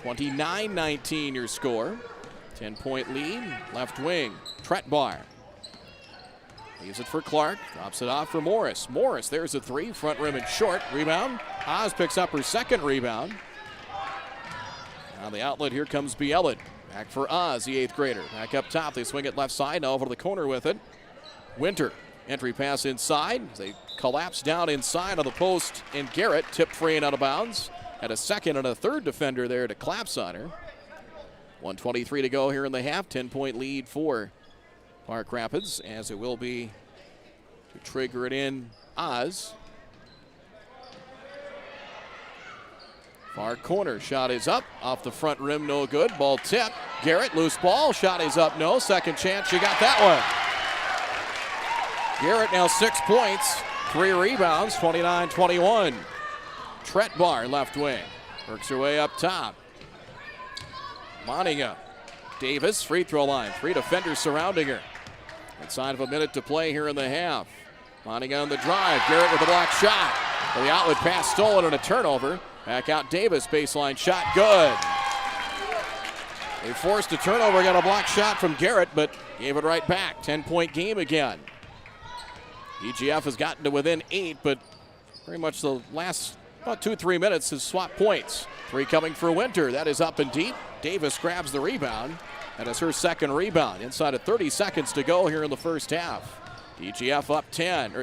29-19 your score. 10-point lead. Left wing. Tretbar. Leaves it for Clark. Drops it off for Morris. Morris, there's a 3. Front rim and short. Rebound. Oz picks up her second rebound. On the outlet, here comes Bielin. Back for Oz, the 8th grader. Back up top, they swing it left side, now over to the corner with it. Winter, entry pass inside. They collapse down inside on the post, and Garrett tipped free and out of bounds. Had a second and a third defender there to collapse on her. 1:23 to go here in the half. 10-point lead for Park Rapids, as it will be to trigger it in Oz. Far corner, shot is up, off the front rim, no good. Ball tipped. Garrett, loose ball, shot is up, no. Second chance, she got that one. Garrett now 6 points, 3 rebounds, 29-21. Tretbar, left wing, works her way up top. Moninga, Davis, free throw line, 3 defenders surrounding her. Inside of a minute to play here in the half. Moninga on the drive, Garrett with a block shot. The outlet pass stolen and a turnover. Back out Davis, baseline shot, good. They forced a turnover, got a block shot from Garrett, but gave it right back. 10-point game again. DGF has gotten to within 8, but pretty much the last about 2-3 minutes has swapped points. 3 coming for Winter, that is up and deep. Davis grabs the rebound. That is her second rebound. Inside of 30 seconds to go here in the first half. DGF up 10,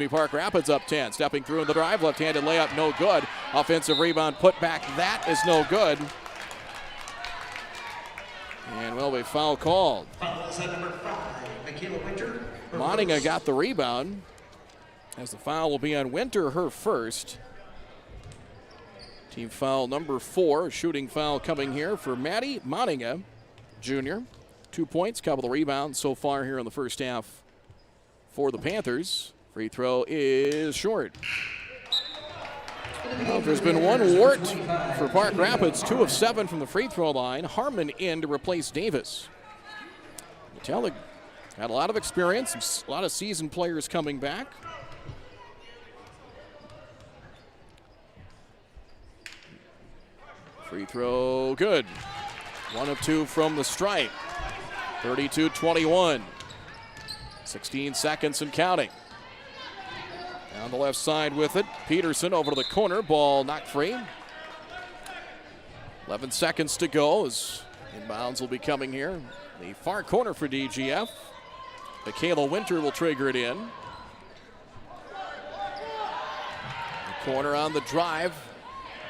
Park Rapids up 10. Stepping through in the drive, left-handed layup, no good. Offensive rebound put back, that is no good. And will be foul called. Moninga got the rebound, as the foul will be on Winter, her first. Team foul number 4, shooting foul coming here for Maddie Moninga, Jr. 2 points, couple of rebounds so far here in the first half for the Panthers. Free throw is short. Well, there's been one wart for Park Rapids, 2 of 7 from the free throw line. Harmon in to replace Davis. Metallic had a lot of experience, a lot of seasoned players coming back. Free throw good. 1 of 2 from the stripe. 32-21. 16 seconds and counting. Down the left side with it. Peterson over to the corner. Ball knocked free. 11 seconds to go as inbounds will be coming here. The far corner for DGF. Michaela Winter will trigger it in. The corner on the drive.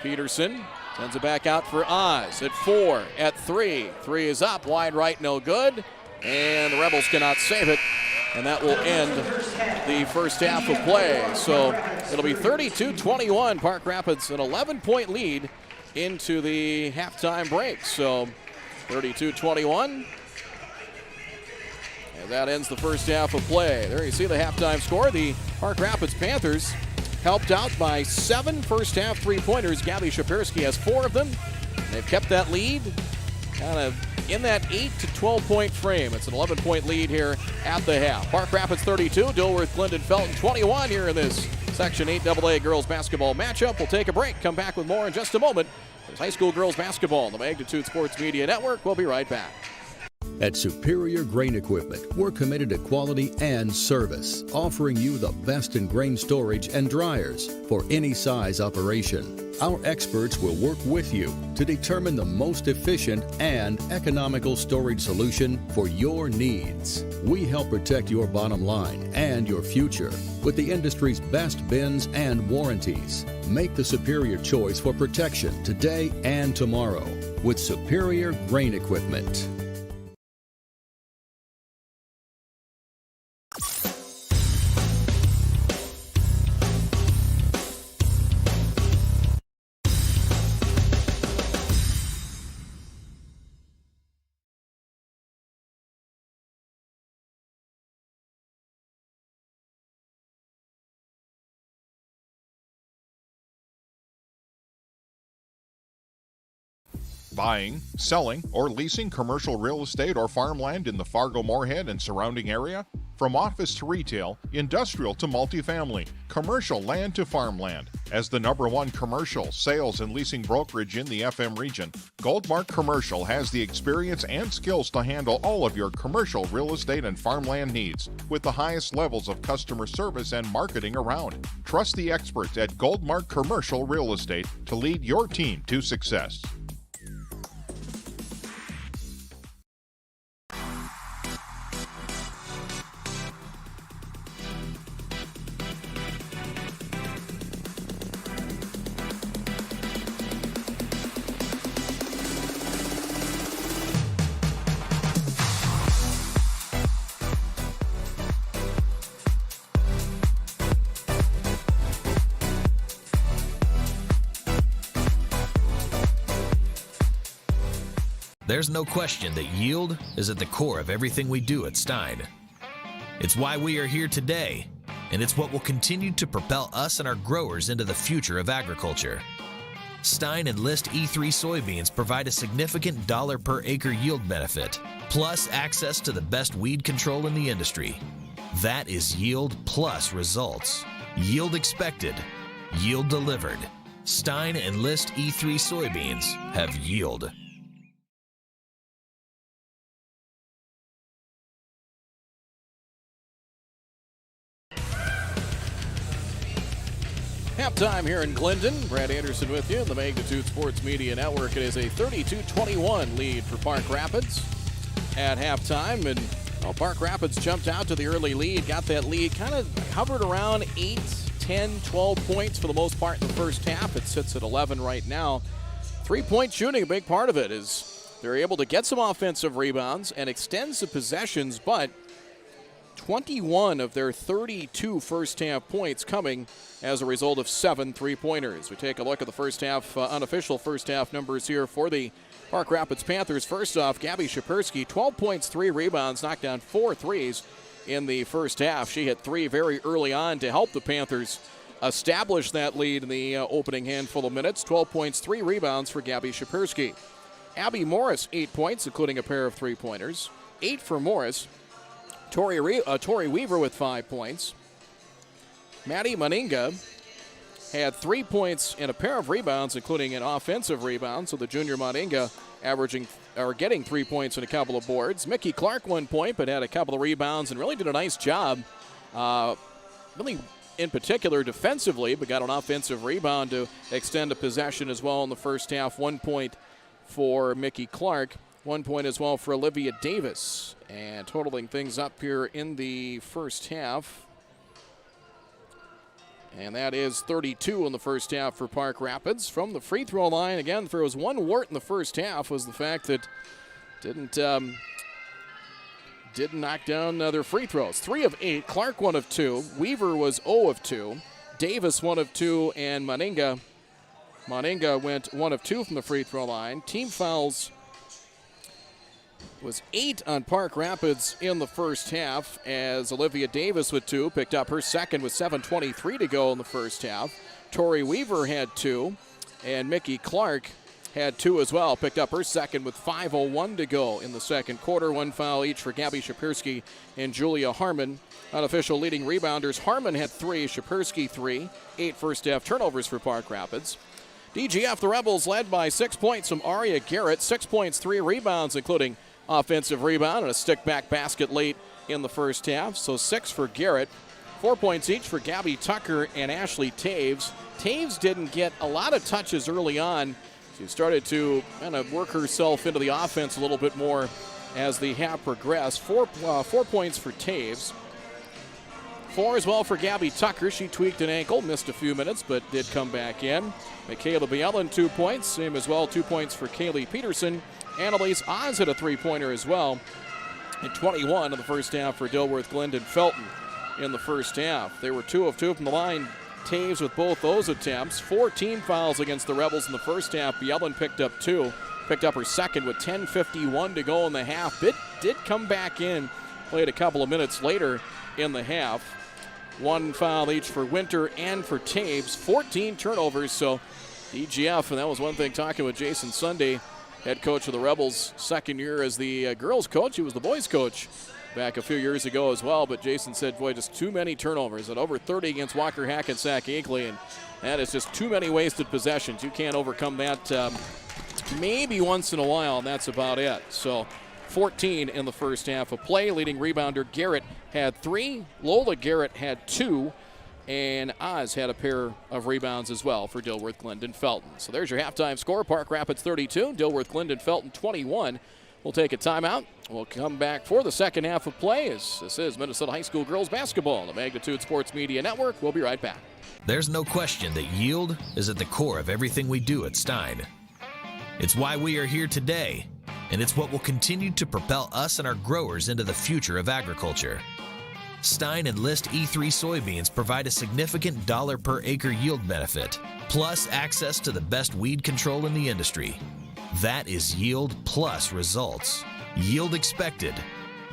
Peterson sends it back out for Oz at 4, at 3. 3 is up, wide right, no good. And the Rebels cannot save it. And that will end the first half of play. So it'll be 32-21. Park Rapids an 11-point lead into the halftime break. So 32-21. And that ends the first half of play. There you see the halftime score. The Park Rapids Panthers helped out by 7 first half three-pointers. Gabby Shapirsky has 4 of them. They've kept that lead kind of in that 8 to 12-point frame. It's an 11-point lead here at the half. Park Rapids 32, Dilworth Glendon Felton 21 here in this Section 8 AA girls basketball matchup. We'll take a break, come back with more in just a moment. There's high school girls basketball on the Magnitude Sports Media Network. We'll be right back. At Superior Grain Equipment, we're committed to quality and service, offering you the best in grain storage and dryers for any size operation. Our experts will work with you to determine the most efficient and economical storage solution for your needs. We help protect your bottom line and your future with the industry's best bins and warranties. Make the superior choice for protection today and tomorrow with Superior Grain Equipment. Buying, selling, or leasing commercial real estate or farmland in the Fargo-Moorhead and surrounding area? From office to retail, industrial to multifamily, commercial land to farmland. As the #1 commercial, sales, and leasing brokerage in the FM region, Goldmark Commercial has the experience and skills to handle all of your commercial real estate and farmland needs with the highest levels of customer service and marketing around. Trust the experts at Goldmark Commercial Real Estate to lead your team to success. There's no question that yield is at the core of everything we do at Stein. It's why we are here today, and it's what will continue to propel us and our growers into the future of agriculture. Stein Enlist E3 soybeans provide a significant dollar per acre yield benefit, plus access to the best weed control in the industry. That is yield plus results. Yield expected, yield delivered. Stein Enlist E3 soybeans have yield. Halftime here in Glendon. Brad Anderson with you in the Magnitude Sports Media Network. It is a 32-21 lead for Park Rapids at halftime. And Park Rapids jumped out to the early lead, got that lead, kind of hovered around 8, 10, 12 points for the most part in the first half. It sits at 11 right now. 3-point shooting, a big part of it, is they're able to get some offensive rebounds and extend some possessions, but 21 of their 32 first-half points coming as a result of 7 3-pointers. We take a look at the first half, unofficial first-half numbers here for the Park Rapids Panthers. First off, Gabby Shapersky, 12 points, 3 rebounds, knocked down 4 threes in the first half. She hit 3 very early on to help the Panthers establish that lead in the opening handful of minutes. 12 points, 3 rebounds for Gabby Shapersky. Abby Morris, 8 points, including a pair of 3-pointers. 8 for Morris. Tori Weaver with 5 points. Maddie Maninga had 3 points and a pair of rebounds, including an offensive rebound. So the junior Maninga getting 3 points and a couple of boards. Mickey Clark 1 point, but had a couple of rebounds and really did a nice job. Really in particular defensively, but got an offensive rebound to extend a possession as well in the first half. 1 point for Mickey Clark. 1 point as well for Olivia Davis. And totaling things up here in the first half. And that is 32 in the first half for Park Rapids. From the free throw line, again, if there was one wart in the first half, was the fact that didn't knock down their free throws. 3 of 8, Clark 1 of 2, Weaver was 0 of 2, Davis 1 of 2, and Maninga went 1 of 2 from the free throw line. Team fouls was 8 on Park Rapids in the first half, as Olivia Davis with 2 picked up her second with 7:23 to go in the first half. Tori Weaver had 2, and Mickey Clark had 2 as well, picked up her second with 5:01 to go in the second quarter. 1 foul each for Gabby Shapersky and Julia Harmon. Unofficial leading rebounders, Harmon had 3, Shapersky 3, 8 first half turnovers for Park Rapids. DGF, the Rebels, led by 6 points from Aria Garrett, 6 points, 3 rebounds, including offensive rebound and a stick-back basket late in the first half. So 6 for Garrett, 4 points each for Gabby Tucker and Ashley Taves. Taves didn't get a lot of touches early on. She started to kind of work herself into the offense a little bit more as the half progressed. 4 points for Taves. 4 as well for Gabby Tucker. She tweaked an ankle, missed a few minutes, but did come back in. Michaela Bielen, 2 points. Same as well, 2 points for Kaylee Peterson. Annalise Oz hit a 3-pointer as well. And 21 in the first half for Dilworth Glendon Felton in the first half. They were 2 of 2 from the line. Taves with both those attempts. 4 team fouls against the Rebels in the first half. Bielen picked up 2. Picked up her second with 10:51 to go in the half. Did come back in. Played a couple of minutes later in the half. 1 foul each for Winter and for Taves. 14 turnovers. So DGF, and that was one thing talking with Jason Sunday, head coach of the Rebels, second year as the girls coach. He was the boys coach back a few years ago as well, but Jason said, boy, just too many turnovers. At over 30 against Walker Hackensack Akeley, and that is just too many wasted possessions. You can't overcome that maybe once in a while, and that's about it. So 14 in the first half of play. Leading rebounder Garrett had 3, Lola Garrett had 2, and Oz had a pair of rebounds as well for Dilworth Glendon Felton. So there's your halftime score. Park Rapids 32, Dilworth Glendon Felton 21. We'll take a timeout. We'll come back for the second half of play. As this is Minnesota High School girls basketball, the Magnitude Sports Media Network. We'll be right back. There's no question that yield is at the core of everything we do at Stein. It's why we are here today, and it's what will continue to propel us and our growers into the future of agriculture. Stein Enlist E3 soybeans provide a significant dollar per acre yield benefit, plus access to the best weed control in the industry. That is yield plus results. Yield expected.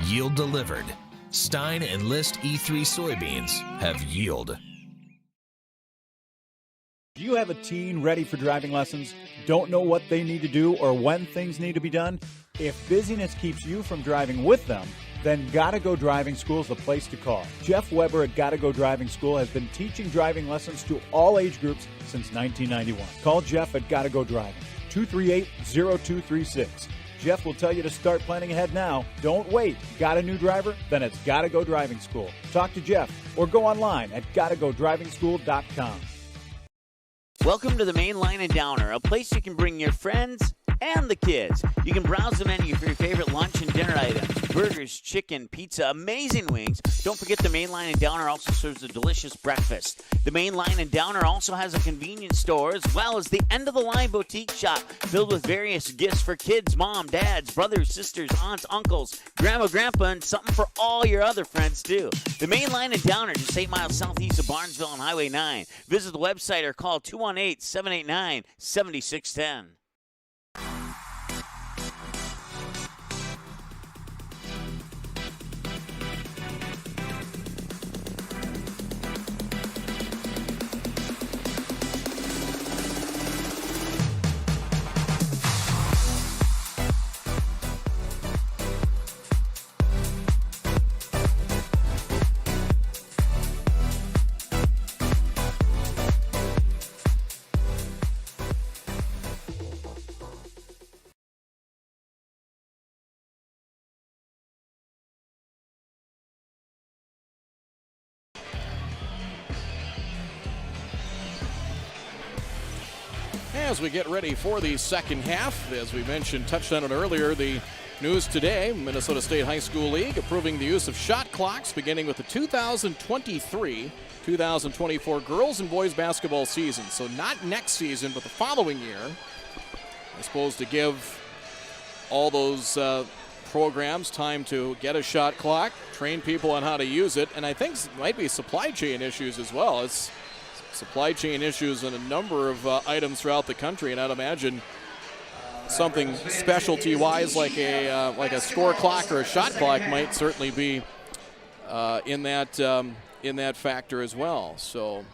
Yield delivered. Stein and List E3 soybeans have yield. Do you have a teen ready for driving lessons? Don't know what they need to do or when things need to be done? If busyness keeps you from driving with them, then Gotta Go Driving School is the place to call. Jeff Weber at Gotta Go Driving School has been teaching driving lessons to all age groups since 1991. Call Jeff at Gotta Go Driving, 238-0236. Jeff will tell you to start planning ahead now. Don't wait. Got a new driver? Then it's Gotta Go Driving School. Talk to Jeff or go online at gottagodrivingschool.com. Welcome to the Main Line and Downer, a place you can bring your friends and the kids. You can browse the menu for your favorite lunch and dinner items. Burgers, chicken, pizza, amazing wings. Don't forget the Main Line and Downer also serves a delicious breakfast. The Main Line and Downer also has a convenience store as well as the end-of-the-line boutique shop filled with various gifts for kids, mom, dads, brothers, sisters, aunts, uncles, grandma, grandpa, and something for all your other friends too. The Main Line and Downer, just 8 miles southeast of Barnesville on Highway 9. Visit the website or call 218-789-7610. As we get ready for the second half, as we mentioned, touched on it earlier, the news today, Minnesota State High School League approving the use of shot clocks beginning with the 2023-2024 girls and boys basketball season. So not next season, but the following year. I suppose to give all those programs time to get a shot clock, train people on how to use it, and I think it might be supply chain issues as well. It's supply chain issues in a number of items throughout the country, and I'd imagine something specialty-wise like a score clock or a shot clock might certainly be in that factor as well. So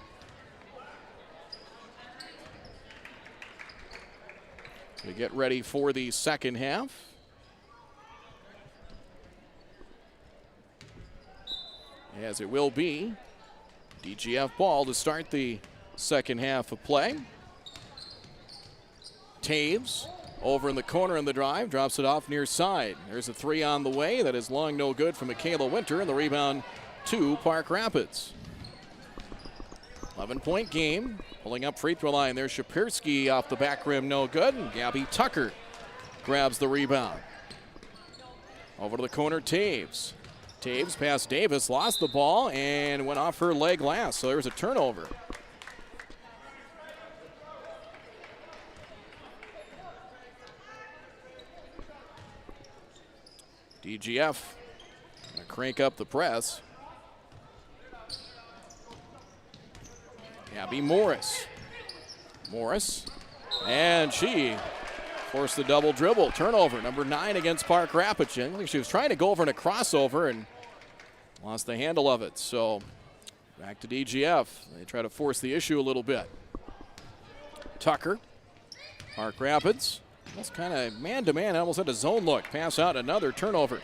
we get ready for the second half. As it will be DGF ball to start the second half of play. Taves over in the corner in the drive, drops it off near side. There's a three on the way that is long no good from Michaela Winter, and the rebound to Park Rapids. 11-point game. Pulling up free throw line. There's Shapirski off the back rim, no good, and Gabby Tucker grabs the rebound. Over to the corner, Taves. Taves past Davis, lost the ball, and went off her leg last, so there's a turnover. DGF gonna crank up the press. Gabby Morris. And she forced the double dribble. Turnover, number 9 against Park Rapids. I think she was trying to go over in a crossover and lost the handle of it. So back to DGF. They try to force the issue a little bit. Tucker, Park Rapids. That's kind of man-to-man. Almost had a zone look. Pass out, another turnover.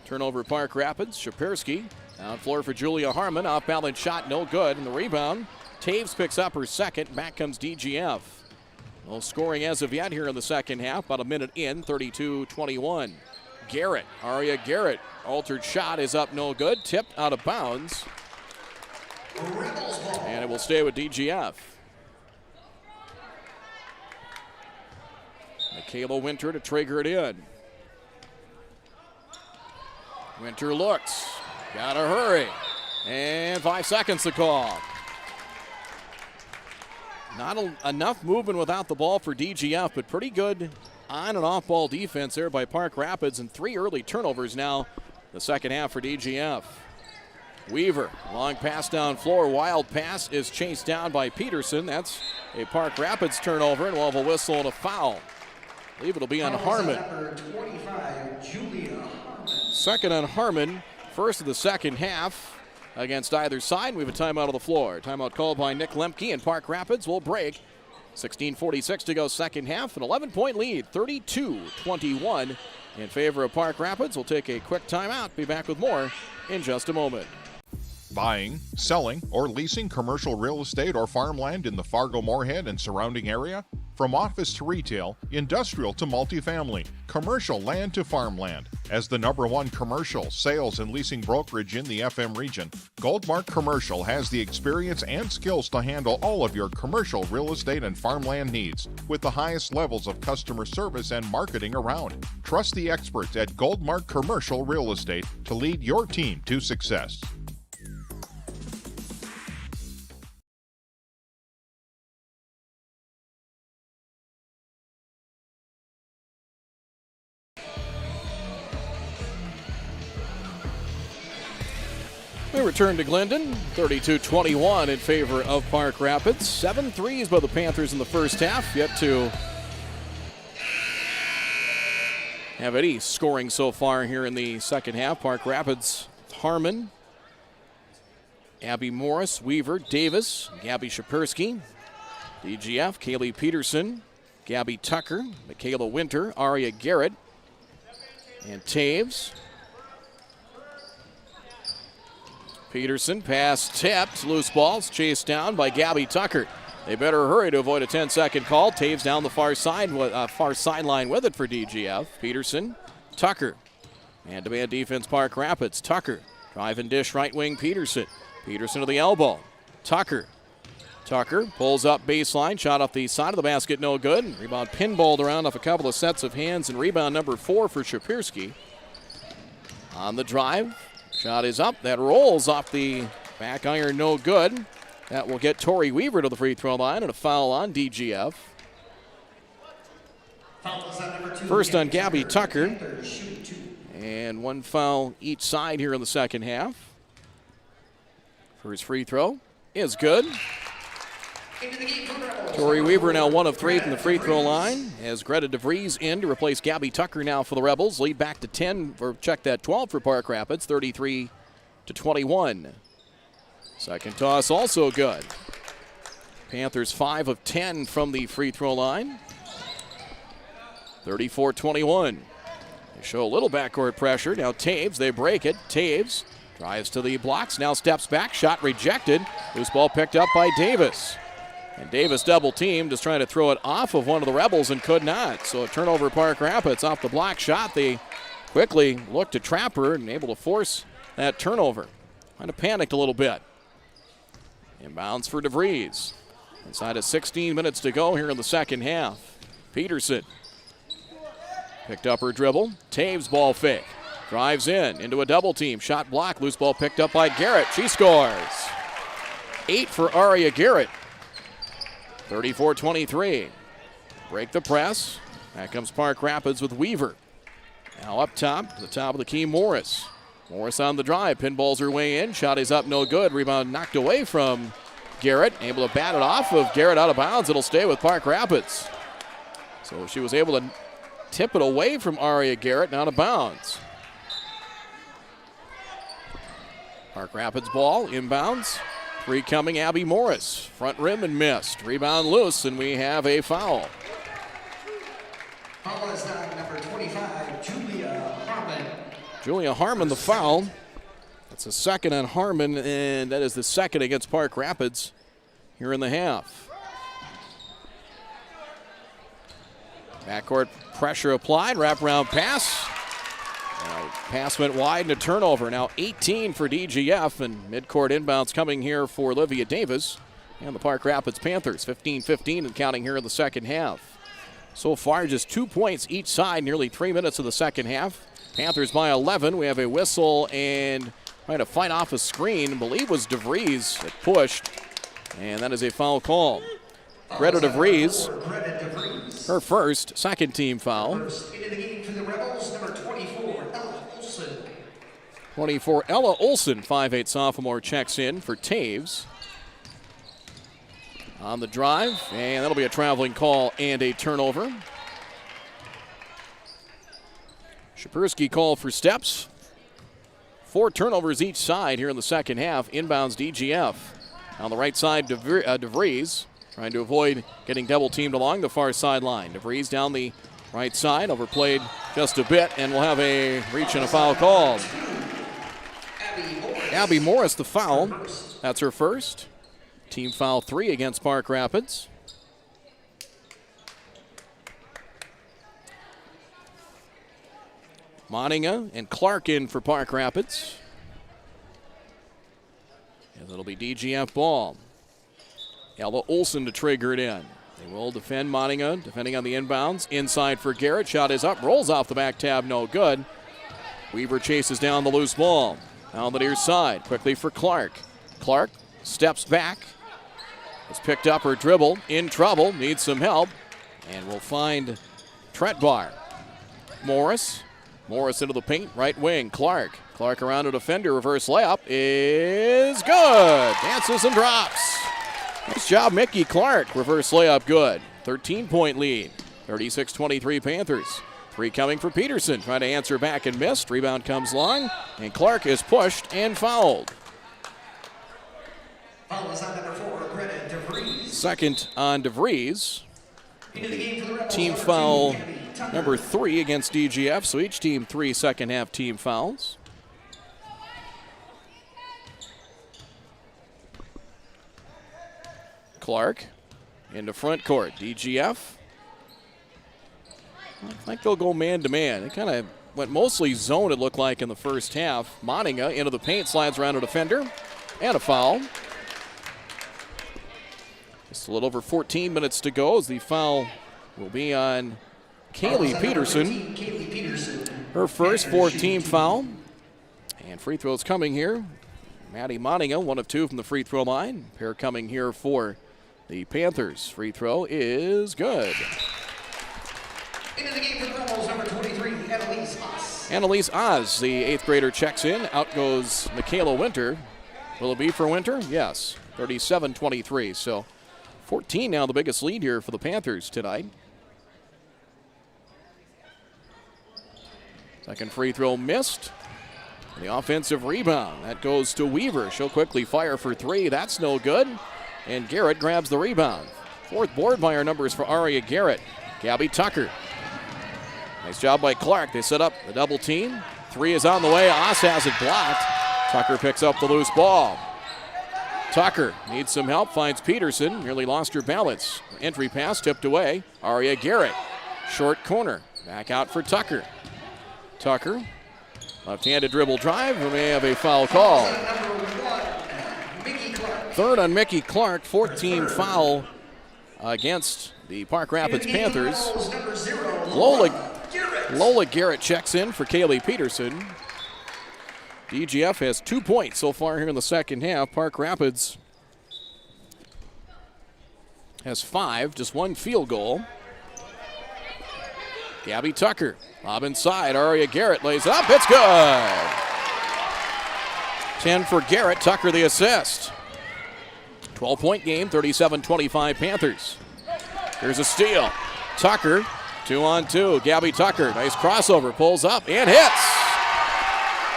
Turnover, Park Rapids. Shapirski down floor for Julia Harmon. Off-balance shot, no good. And the rebound, Taves picks up her second. Back comes DGF. No scoring as of yet here in the second half. About a minute in, 32-21. Garrett, Aria Garrett. Altered shot is up, no good. Tipped out of bounds. And it will stay with DGF. Michaela Winter to trigger it in. Winter looks. Gotta hurry. And 5 seconds to call. Not enough movement without the ball for DGF, but pretty good on and off ball defense there by Park Rapids, and 3 early turnovers now the second half for DGF. Weaver, long pass down floor, wild pass is chased down by Peterson. That's a Park Rapids turnover, and we'll have a whistle and a foul. I believe it'll be on Harmon. Number 25, Julia Harmon. Second on Harmon. First of the second half against either side. We have a timeout on the floor. Timeout called by Nick Lemke, and Park Rapids will break. 16:46 to go second half. An 11-point lead, 32-21 in favor of Park Rapids. We'll take a quick timeout. Be back with more in just a moment. Buying, selling, or leasing commercial real estate or farmland in the Fargo-Moorhead and surrounding area? From office to retail, industrial to multifamily, commercial land to farmland. As the #1 commercial, sales, and leasing brokerage in the FM region, Goldmark Commercial has the experience and skills to handle all of your commercial real estate and farmland needs with the highest levels of customer service and marketing around. Trust the experts at Goldmark Commercial Real Estate to lead your team to success. We return to Glendon, 32-21 in favor of Park Rapids. 7 threes by the Panthers in the first half, yet to have any scoring so far here in the second half. Park Rapids, Harmon, Abby Morris, Weaver, Davis, Gabby Shapersky, DGF, Kaylee Peterson, Gabby Tucker, Michaela Winter, Aria Garrett, and Taves. Peterson pass tipped, loose balls chased down by Gabby Tucker. They better hurry to avoid a 10-second call. Taves down the far sideline with it for DGF. Peterson, Tucker, man-to-man defense Park Rapids. Tucker, drive and dish right wing Peterson. Peterson to the elbow. Tucker pulls up baseline, shot off the side of the basket, no good. Rebound pinballed around off a couple of sets of hands, and rebound number 4 for Shapersky. On the drive. Shot is up. That rolls off the back iron, no good. That will get Tori Weaver to the free throw line, and a foul on DGF. First on Gabby Tucker. And one foul each side here in the second half. First free throw is good. Tori Weaver now 1 of 3 from the free throw line as Greta DeVries in to replace Gabby Tucker now for the Rebels. Lead back to 10, or check that 12 for Park Rapids, 33-21. Second toss also good. Panthers 5 of 10 from the free throw line. 34-21. They show a little backcourt pressure. Now Taves, they break it. Taves drives to the blocks, now steps back, shot rejected. Loose ball picked up by Davis. And Davis double teamed, just trying to throw it off of one of the Rebels and could not. So a turnover Park Rapids off the block shot. They quickly looked to trap her and able to force that turnover. Kind of panicked a little bit. Inbounds for DeVries. Inside of 16 minutes to go here in the second half. Peterson picked up her dribble. Taves ball fake. Drives in into a double team. Shot block. Loose ball picked up by Garrett. She scores. 8 for Aria Garrett. 34-23. Break the press. Back comes Park Rapids with Weaver. Now up top, to the top of the key, Morris. Morris on the drive. Pinballs her way in. Shot is up, no good. Rebound knocked away from Garrett. Able to bat it off of Garrett out of bounds. It'll stay with Park Rapids. So she was able to tip it away from Aria Garrett and out of bounds. Park Rapids ball, inbounds. 3 coming, Abby Morris. Front rim and missed. Rebound loose, and we have a foul. Foul is on number 25, Julia Harmon. Julia Harmon, the foul. That's a second on Harmon, and that is the second against Park Rapids here in the half. Backcourt pressure applied, wraparound pass. Pass went wide and a turnover. Now 18 for DGF, and midcourt inbounds coming here for Olivia Davis and the Park Rapids Panthers. 15-15 and counting here in the second half. So far, just 2 points each side, nearly 3 minutes of the second half. Panthers by 11. We have a whistle and trying to fight off a screen. I believe was DeVries that pushed, and that is a foul call. Greta DeVries, her first, second team foul. First into the game for the Rebels, number 24, Ella Olson. 24, Ella Olson, 5'8" sophomore, checks in for Taves. On the drive, and that'll be a traveling call and a turnover. Shapersky called for steps. 4 turnovers each side here in the second half. Inbounds DGF. On the right side, DeVries trying to avoid getting double teamed along the far sideline. DeVries down the right side, overplayed just a bit, and we'll have a reach and a foul called. Abby Morris, the foul. That's her first. Team foul 3 against Park Rapids. Moninga and Clark in for Park Rapids. And it'll be DGF ball. Ella Olsen to trigger it in. They will defend Moninga, defending on the inbounds. Inside for Garrett. Shot is up, rolls off the back tab, no good. Weaver chases down the loose ball. On the near side, quickly for Clark. Clark steps back. It's picked up or dribbled. In trouble, needs some help. And we'll find Tretbar. Morris into the paint, right wing. Clark around a defender, reverse layup is good. Dances and drops. Nice job, Mickey Clark. Reverse layup good. 13-point lead. 36-23 Panthers. 3 coming for Peterson. Trying to answer back and missed. Rebound comes long, and Clark is pushed and fouled. Foul is on number 4, Greta DeVries. Second on DeVries. Team foul number 3 against DGF, so each team 3 second half team fouls. Clark into front court. DGF. I think they'll go man-to-man. It kind of went mostly zone, it looked like, in the first half. Moninga into the paint, slides around a defender, and a foul. Just a little over 14 minutes to go as the foul will be on Kaylee Peterson. Her first 4th team foul. And free throws coming here. Maddie Moninga, 1 of 2 from the free throw line. Pair coming here for the Panthers. Free throw is good. Into the game for the Rebels, number 23, Annalise Oz. Annalise Oz, the 8th grader, checks in. Out goes Michaela Winter. Will it be for Winter? Yes. 37-23. So 14 now, the biggest lead here for the Panthers tonight. Second free throw missed. The offensive rebound, that goes to Weaver. She'll quickly fire for 3. That's no good. And Garrett grabs the rebound. 4th board by our numbers for Aria Garrett. Gabby Tucker. Nice job by Clark. They set up the double team. 3 is on the way. Oz has it blocked. Tucker picks up the loose ball. Tucker needs some help, finds Peterson. Nearly lost her balance. Entry pass tipped away. Aria Garrett. Short corner. Back out for Tucker. Tucker. Left-handed dribble drive. We may have a foul call. 3rd on Mickey Clark. 4th team foul against the Park Rapids Panthers. Lola Garrett checks in for Kaylee Peterson. DGF has 2 points so far here in the second half. Park Rapids has 5, just 1 field goal. Gabby Tucker, lob inside. Aria Garrett lays up. It's good. 10 for Garrett. Tucker the assist. 12-point game, 37-25 Panthers. Here's a steal. Tucker, 2-on-2. Gabby Tucker, nice crossover, pulls up and hits.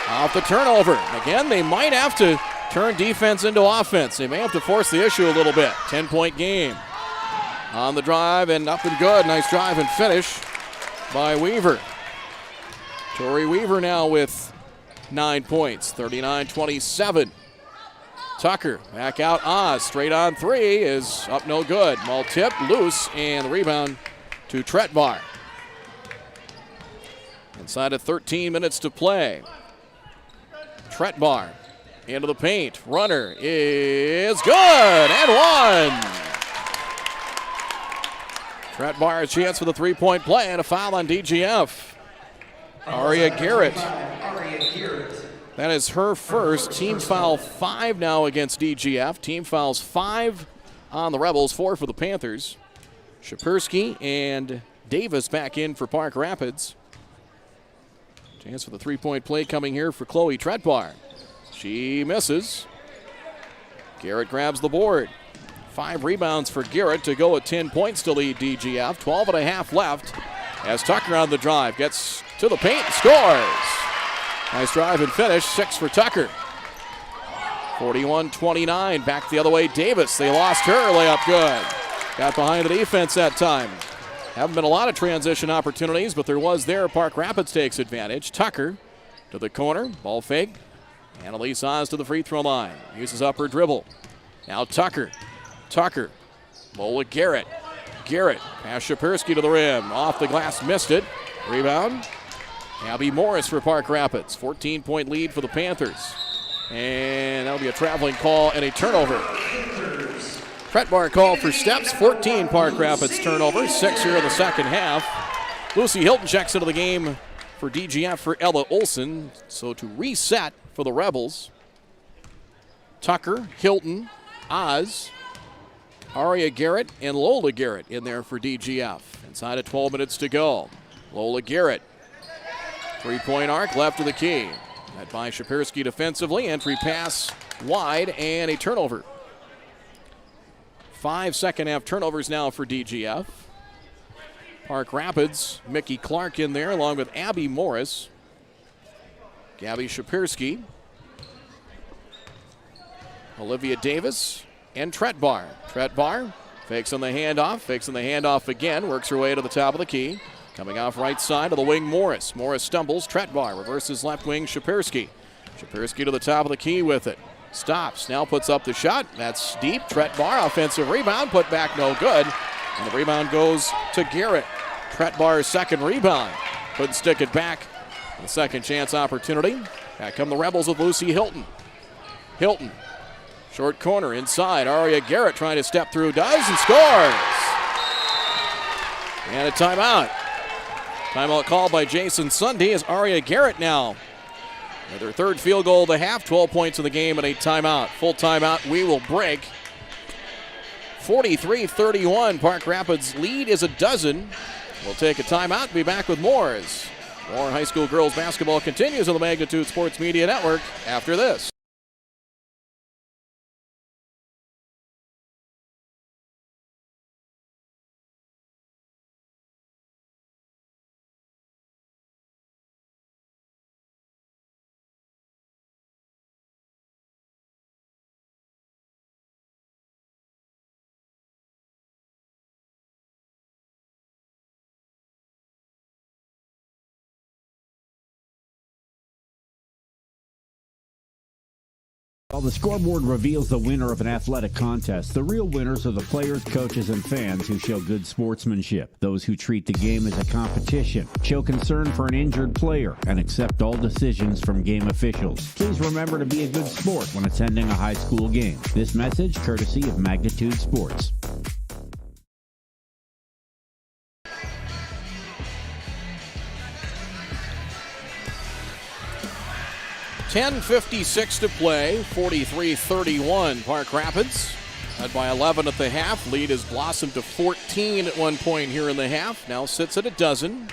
Off the turnover. Again, they might have to turn defense into offense. They may have to force the issue a little bit. 10-point game. On the drive and up and good. Nice drive and finish by Weaver. Tori Weaver now with 9 points, 39-27. Tucker back out. Oz straight on 3 is up, no good. Ball tipped, loose, and the rebound to Tretbar. Inside of 13 minutes to play. Tretbar into the paint. Runner is good and 1. Tretbar a chance for the 3-point play and a foul on DGF. Aria Garrett. That is her first. Team foul 5 now against DGF. Team fouls 5 on the Rebels, 4 for the Panthers. Shapersky and Davis back in for Park Rapids. Chance for the 3-point play coming here for Chloe Tretbar. She misses. Garrett grabs the board. 5 rebounds for Garrett to go at 10 points to lead DGF. 12 and a half left as Tucker on the drive gets to the paint, scores. Nice drive and finish, 6 for Tucker. 41-29, back the other way, Davis. They lost her, layup good. Got behind the defense that time. Haven't been a lot of transition opportunities, but there was there. Park Rapids takes advantage. Tucker to the corner, ball fake. Annalise Oz to the free throw line. Uses up her dribble. Now Tucker. Lola Garrett. Pass Shapirsky to the rim. Off the glass, missed it. Rebound. Abby Morris for Park Rapids. 14-point lead for the Panthers. And that'll be a traveling call and a turnover. Tretbar called for steps. 14 Park Rapids turnover. 6 here in the second half. Lucy Hilton checks into the game for DGF for Ella Olson. So to reset for the Rebels, Tucker, Hilton, Oz, Aria Garrett, and Lola Garrett in there for DGF. Inside of 12 minutes to go. Lola Garrett. 3-point arc, left of the key. That by Shapirsky defensively. Entry pass wide and a turnover. 5 second half turnovers now for DGF. Park Rapids, Mickey Clark in there along with Abby Morris. Gabby Shapirsky. Olivia Davis and Tretbar. Tretbar fakes on the handoff again. Works her way to the top of the key. Coming off right side of the wing, Morris. Morris stumbles. Tretbar reverses left wing, Shapirsky. Shapirsky to the top of the key with it. Stops. Now puts up the shot. That's deep. Tretbar, offensive rebound. Put back, no good. And the rebound goes to Garrett. Tretbar's second rebound. Couldn't stick it back. The second chance opportunity. Back come the Rebels with Lucy Hilton. Short corner inside. Aria Garrett trying to step through. Does and scores. And a timeout. Timeout called by Jason Sunday as Aria Garrett now with her third field goal of the half. 12 points in the game and a timeout. Full timeout. We will break. 43-31. Park Rapids lead is a dozen. We'll take a timeout and be back with more as Warren High School girls basketball continues on the Magnitude Sports Media Network after this. While the scoreboard reveals the winner of an athletic contest, the real winners are the players, coaches, and fans who show good sportsmanship. Those who treat the game as a competition, show concern for an injured player, and accept all decisions from game officials. Please remember to be a good sport when attending a high school game. This message courtesy of Magnitude Sports. .56 to play, 43-31 Park Rapids. Led by 11 at the half. Lead has blossomed to 14 at one point here in the half. Now sits at a dozen.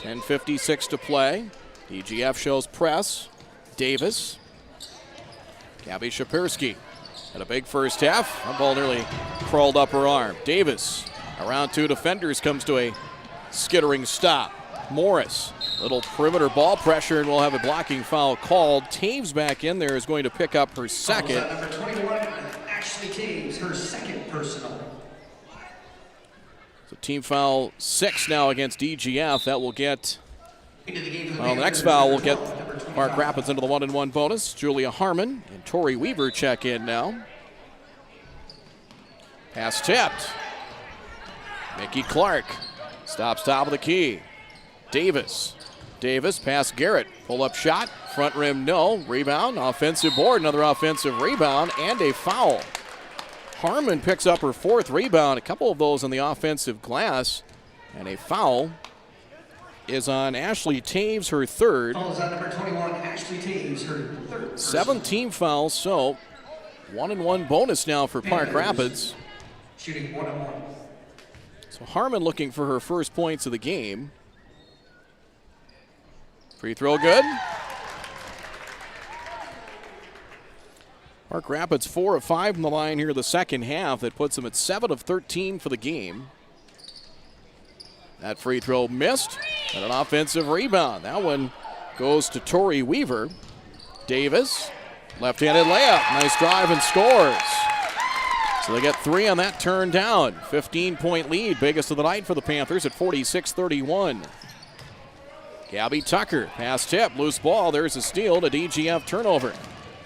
10:56 to play. DGF shows press. Davis. Gabby Shapirsky had a big first half. That ball nearly crawled up her arm. Davis around two defenders comes to a skittering stop. Morris. Little perimeter ball pressure, and we'll have a blocking foul called. Taves back in there is going to pick up her second. Number 21, Ashley Taves, her second personal. So team foul 6 now against DGF. That will get, the next foul will get Park Rapids into the 1-and-1 bonus. Julia Harmon and Tori Weaver check in now. Pass tipped. Mickey Clark stops top of the key. Davis, pass Garrett. Pull-up shot, front rim, no. Rebound, offensive board, another offensive rebound, and a foul. Harmon picks up her fourth rebound, a couple of those on the offensive glass, and a foul is on Ashley Taves, her third. Fouls on number 21, Ashley Taves, her third. 17 fouls, so 1-and-1 bonus now for Park Rapids. Shooting 1-on-1. So Harmon looking for her first points of the game. Free throw good. Park Rapids 4 of 5 from the line here in the second half. That puts them at 7 of 13 for the game. That free throw missed. And an offensive rebound. That one goes to Tori Weaver. Davis, left-handed layup. Nice drive and scores. So they get 3 on that turn down. 15-point lead, biggest of the night for the Panthers at 46-31. Gabby Tucker, pass tip, loose ball. There's a steal to DGF turnover.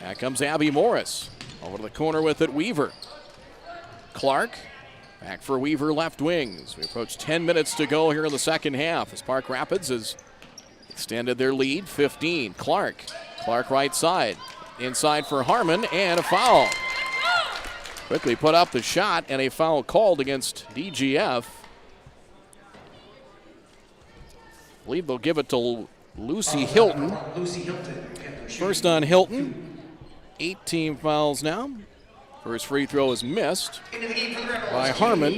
Back comes Abby Morris. Over to the corner with it, Weaver. Clark, back for Weaver, left wings. We approach 10 minutes to go here in the second half as Park Rapids has extended their lead, 15. Clark right side. Inside for Harmon, and a foul. Quickly put up the shot, and a foul called against DGF. I believe they'll give it to Lucy Hilton. First on Hilton. 8 team fouls now. First free throw is missed by Harmon.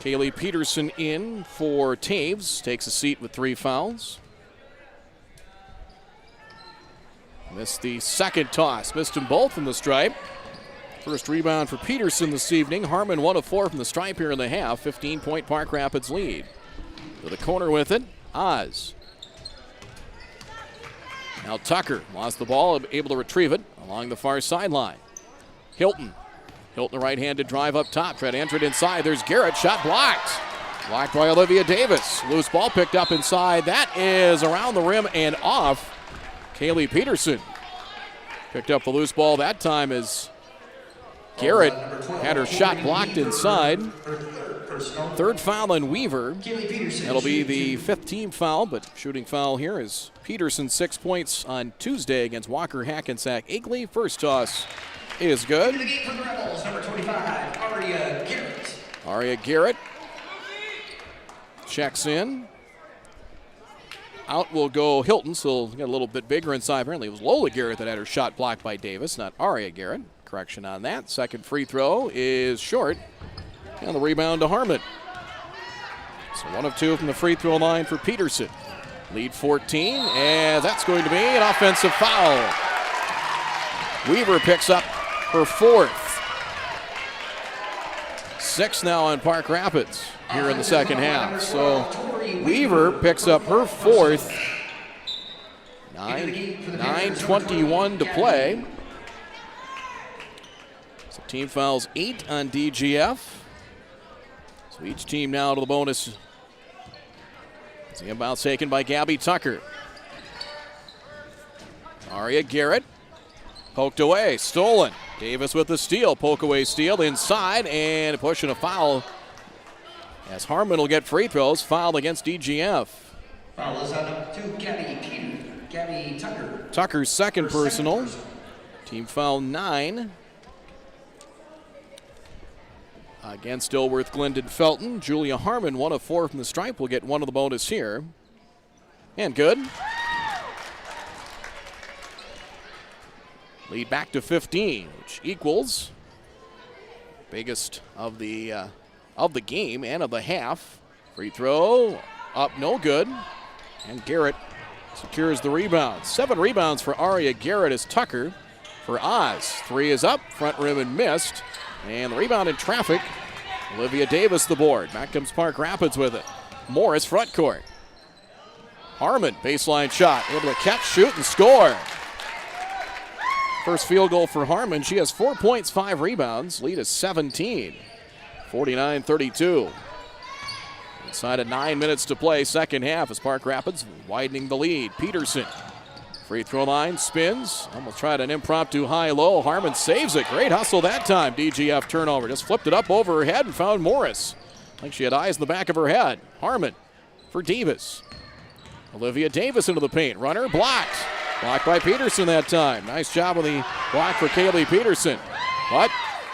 Kaylee Peterson in for Taves. Takes a seat with 3 fouls. Missed the second toss. Missed them both from the stripe. First rebound for Peterson this evening. Harmon 1 of 4 from the stripe here in the half. 15-point Park Rapids lead. To the corner with it, Oz. Now Tucker lost the ball, able to retrieve it along the far sideline. Hilton a right-handed drive up top. Tried to enter it inside. There's Garrett. Shot blocked. Blocked by Olivia Davis. Loose ball picked up inside. That is around the rim and off. Kaylee Peterson picked up the loose ball that time as Garrett had her shot blocked inside. Third foul on Weaver. That'll be the 5th team foul, but shooting foul here is Peterson, 6 points on Tuesday against Walker Hackensack Akeley. First toss is good. Into the game for the Rebels, number 25, Aria Garrett checks in. Out will go Hilton, so get a little bit bigger inside. Apparently it was Lola Garrett that had her shot blocked by Davis, not Aria Garrett. Correction on that. Second free throw is short. And the rebound to Harmon. So 1 of 2 from the free throw line for Peterson. Lead 14, and that's going to be an offensive foul. Weaver picks up her 4th. 6 now on Park Rapids here in the second half. So Weaver picks up her 4th. 9:21 to play. So team fouls 8 on DGF. So each team now to the bonus. The inbound's taken by Gabby Tucker. Aria Garrett poked away, stolen. Davis with the steal, poke away steal inside, and pushing a foul as Harmon will get free throws. Fouled against DGF. Foul is on to Gabby Tucker. Tucker's second personal. Team foul 9. Against Dilworth, Glendon, Felton. Julia Harmon, 1 of 4 from the stripe, will get 1 of the bonus here. And good. Lead back to 15, which equals biggest of the game and of the half. Free throw up, no good. And Garrett secures the rebound. 7 rebounds for Aria Garrett as Tucker for Oz. 3 is up, front rim and missed. And the rebound in traffic. Olivia Davis the board. Back comes Park Rapids with it. Morris front court. Harmon baseline shot. Able to catch, shoot, and score. First field goal for Harmon. She has 4 points, 5 rebounds. Lead is 17. 49-32. Inside of 9 minutes to play, second half as Park Rapids widening the lead. Peterson. Free throw line, spins. Almost tried an impromptu high-low. Harmon saves it. Great hustle that time. DGF turnover. Just flipped it up over her head and found Morris. I think she had eyes in the back of her head. Harmon for Davis. Olivia Davis into the paint. Runner blocked. Blocked by Peterson that time. Nice job on the block for Kaylee Peterson. But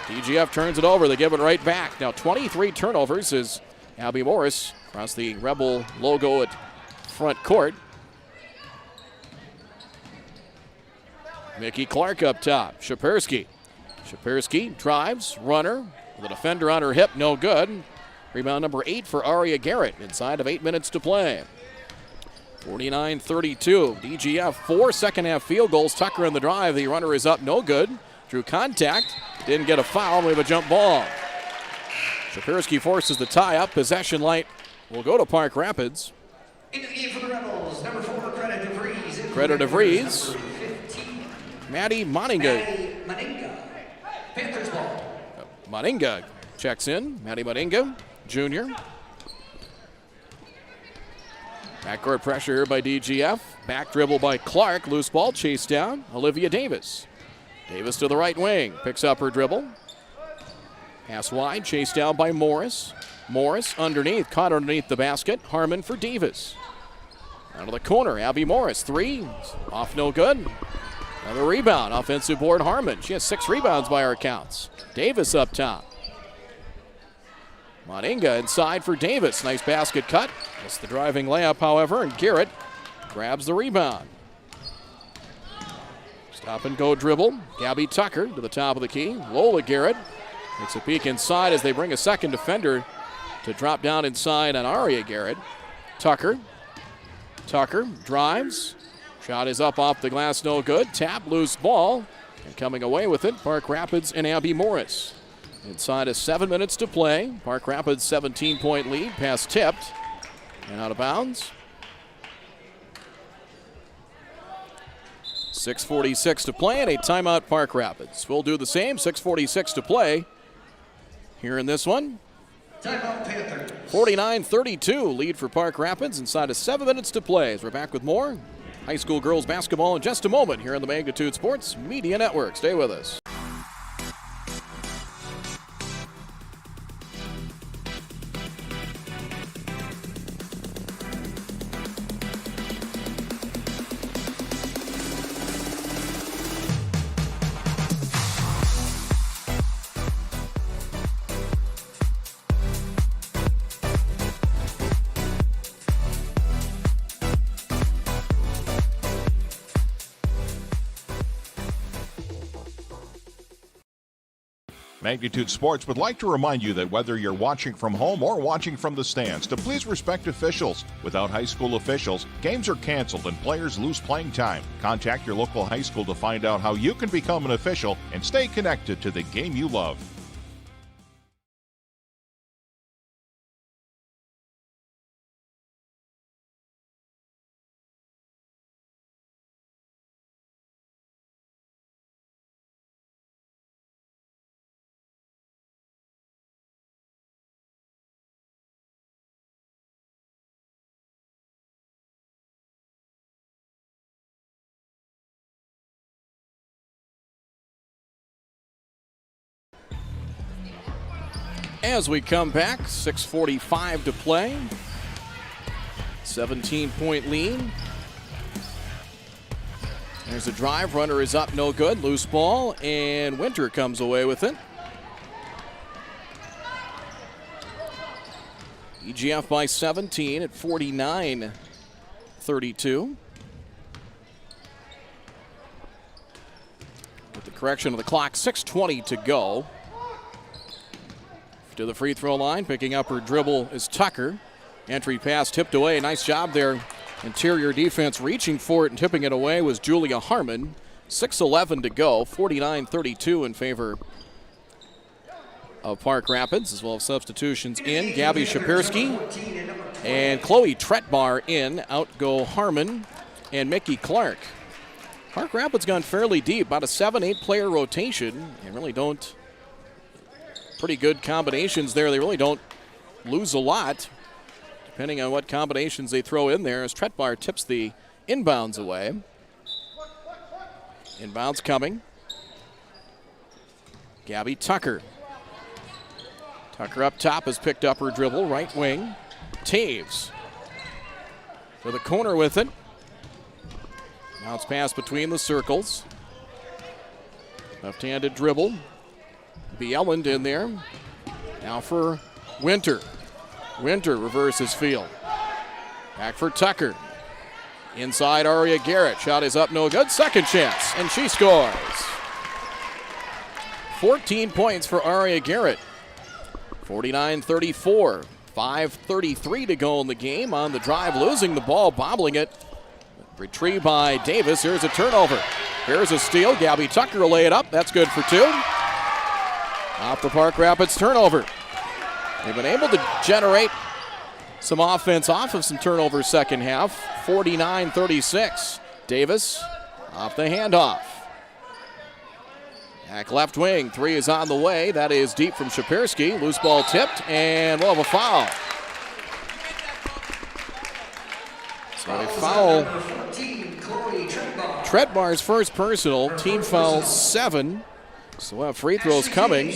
DGF turns it over. They give it right back. Now 23 turnovers as Abby Morris across the Rebel logo at front court. Mickey Clark up top. Shapersky drives, runner, with a defender on her hip, no good. Rebound number 8 for Aria Garrett, inside of 8 minutes to play. 49-32. DGF 4 second half field goals. Tucker in the drive. The runner is up, no good. Drew contact, didn't get a foul. We have a jump ball. Shapirsky forces the tie-up. Possession light will go to Park Rapids. Into the game for the Rebels, number 4, Credit DeVries. Credit DeVries. Maddie Moninga. Panthers ball. Moninga checks in. Maddie Moninga, junior. Backcourt pressure here by DGF. Back dribble by Clark. Loose ball chased down. Olivia Davis. Davis to the right wing. Picks up her dribble. Pass wide. Chased down by Morris. Morris underneath. Caught underneath the basket. Harmon for Davis. Out of the corner. Abby Morris. 3. Off no good. Another rebound. Offensive board Harmon. She has 6 rebounds by her accounts. Davis up top. Moninga inside for Davis. Nice basket cut. Missed the driving layup, however, and Garrett grabs the rebound. Stop and go dribble. Gabby Tucker to the top of the key. Lola Garrett takes a peek inside as they bring a second defender to drop down inside on Aria Garrett. Tucker drives. Shot is up off the glass, no good. Tap, loose ball. And coming away with it, Park Rapids and Abby Morris. Inside of 7 minutes to play. Park Rapids 17-point lead. Pass tipped and out of bounds. 6:46 to play and a timeout Park Rapids. We'll do the same. 6:46 to play here in this one. Timeout Panthers. 49-32 lead for Park Rapids inside of 7 minutes to play. As we're back with more high school girls basketball in just a moment here on the Magnitude Sports Media Network. Stay with us. Magnitude Sports would like to remind you that whether you're watching from home or watching from the stands, to please respect officials. Without high school officials, games are canceled and players lose playing time. Contact your local high school to find out how you can become an official and stay connected to the game you love. As we come back, 6:45 to play. 17-point lead. There's a drive. Runner is up, no good. Loose ball, and Winter comes away with it. DGF by 17 at 49-32. With the correction of the clock, 6:20 to go. To the free throw line, picking up her dribble is Tucker. Entry pass tipped away. Nice job there. Interior defense reaching for it and tipping it away was Julia Harmon. 6:11 to go. 49-32 in favor of Park Rapids, as well as substitutions in. Gabby Shapirsky and Chloe Tretbar in. Out go Harmon and Mickey Clark. Park Rapids gone fairly deep, about a 7-8 player rotation, and really don't. Pretty good combinations there. They really don't lose a lot, depending on what combinations they throw in there, as Tretbar tips the inbounds away. Inbounds coming. Gabby Tucker. Tucker up top has picked up her dribble, right wing. Taves to the corner with it. Bounce pass between the circles. Left-handed dribble. Bieland in there. Now for Winter. Winter reverses field. Back for Tucker. Inside Aria Garrett. Shot is up, no good. Second chance, and she scores. 14 points for Aria Garrett. 49-34. 5:33 to go in the game. On the drive, losing the ball, bobbling it. Retrieved by Davis. Here's a turnover. Here's a steal. Gabby Tucker will lay it up. That's good for 2. Off the Park Rapids turnover. They've been able to generate some offense off of some turnovers second half. 49-36. Davis off the handoff. Back left wing. Three is on the way. That is deep from Shapirsky. Loose ball tipped, and we'll have a foul. So a foul. Treadbar's first personal. Team foul 7. So we'll have free throws coming.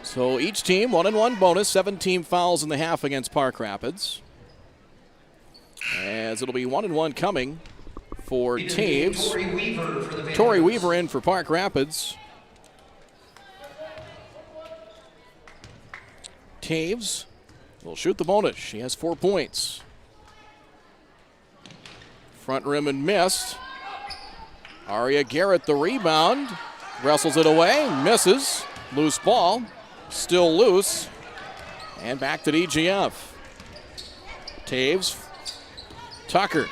So each team 1-1 bonus. 7 team fouls in the half against Park Rapids. As it'll be 1-1 coming for Taves. Tori Weaver in for Park Rapids. Taves will shoot the bonus. She has 4 points. Front rim and missed. Aria Garrett the rebound. Wrestles it away, misses. Loose ball, still loose. And back to DGF. Taves. Tucker.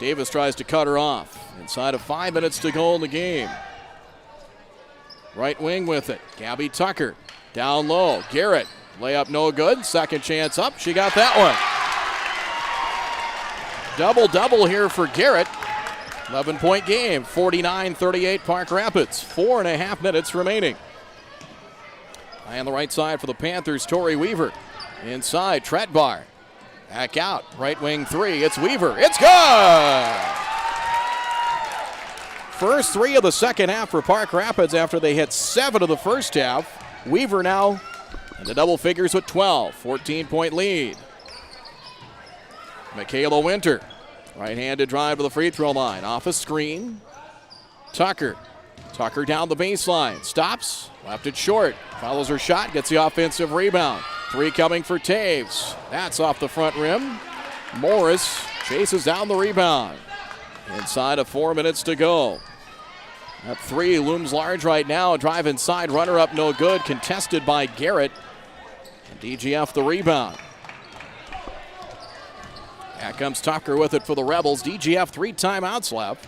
Davis tries to cut her off. Inside of 5 minutes to go in the game. Right wing with it. Gabby Tucker. Down low. Garrett. Layup no good. Second chance up. She got that one. Double-double here for Garrett. 11-point game. 49-38 Park Rapids. 4.5 minutes remaining. High on the right side for the Panthers, Tori Weaver. Inside, Tretbar. Back out. Right wing three. It's Weaver. It's good! First 3 of the second half for Park Rapids after they hit 7 of the first half. Weaver now in the double figures with 12. 14-point lead. Michaela Winter. Right-handed drive to the free throw line. Off a screen. Tucker down the baseline. Stops. Left it short. Follows her shot. Gets the offensive rebound. 3 coming for Taves. That's off the front rim. Morris chases down the rebound. Inside of 4 minutes to go. That 3 looms large right now. Drive inside. Runner up no good. Contested by Garrett. And DGF the rebound. Back comes Tucker with it for the Rebels. DGF 3 timeouts left.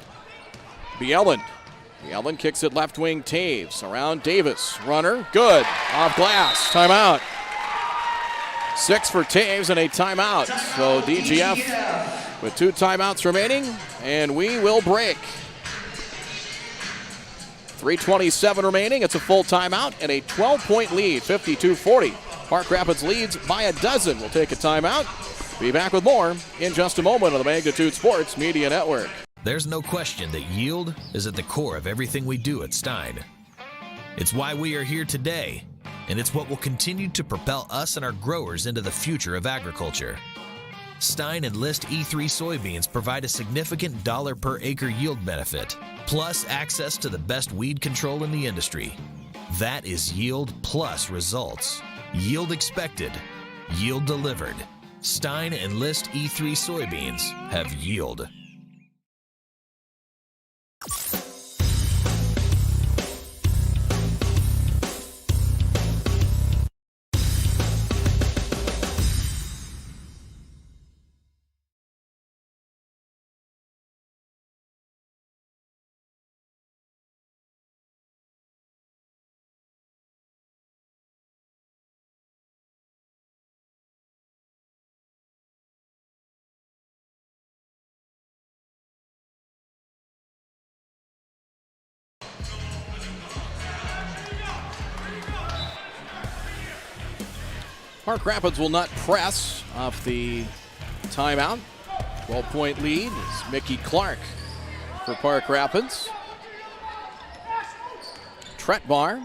Bieland kicks it left wing. Taves around Davis. Runner, good. Off glass. Timeout. 6 for Taves and a timeout. So DGF with 2 timeouts remaining, and we will break. 3:27 remaining. It's a full timeout and a 12-point lead, 52-40. Park Rapids leads by a dozen. We'll take a timeout. Be back with more in just a moment on the Magnitude Sports Media Network. There's no question that yield is at the core of everything we do at Stein. It's why we are here today, and it's what will continue to propel us and our growers into the future of agriculture. Stein Enlist E3 soybeans provide a significant dollar per acre yield benefit, plus access to the best weed control in the industry. That is yield plus results. Yield expected, yield delivered. Stein Enlist E3 soybeans have yield. Park Rapids will not press off the timeout. 12-point lead is Mickey Clark for Park Rapids. Tretbar.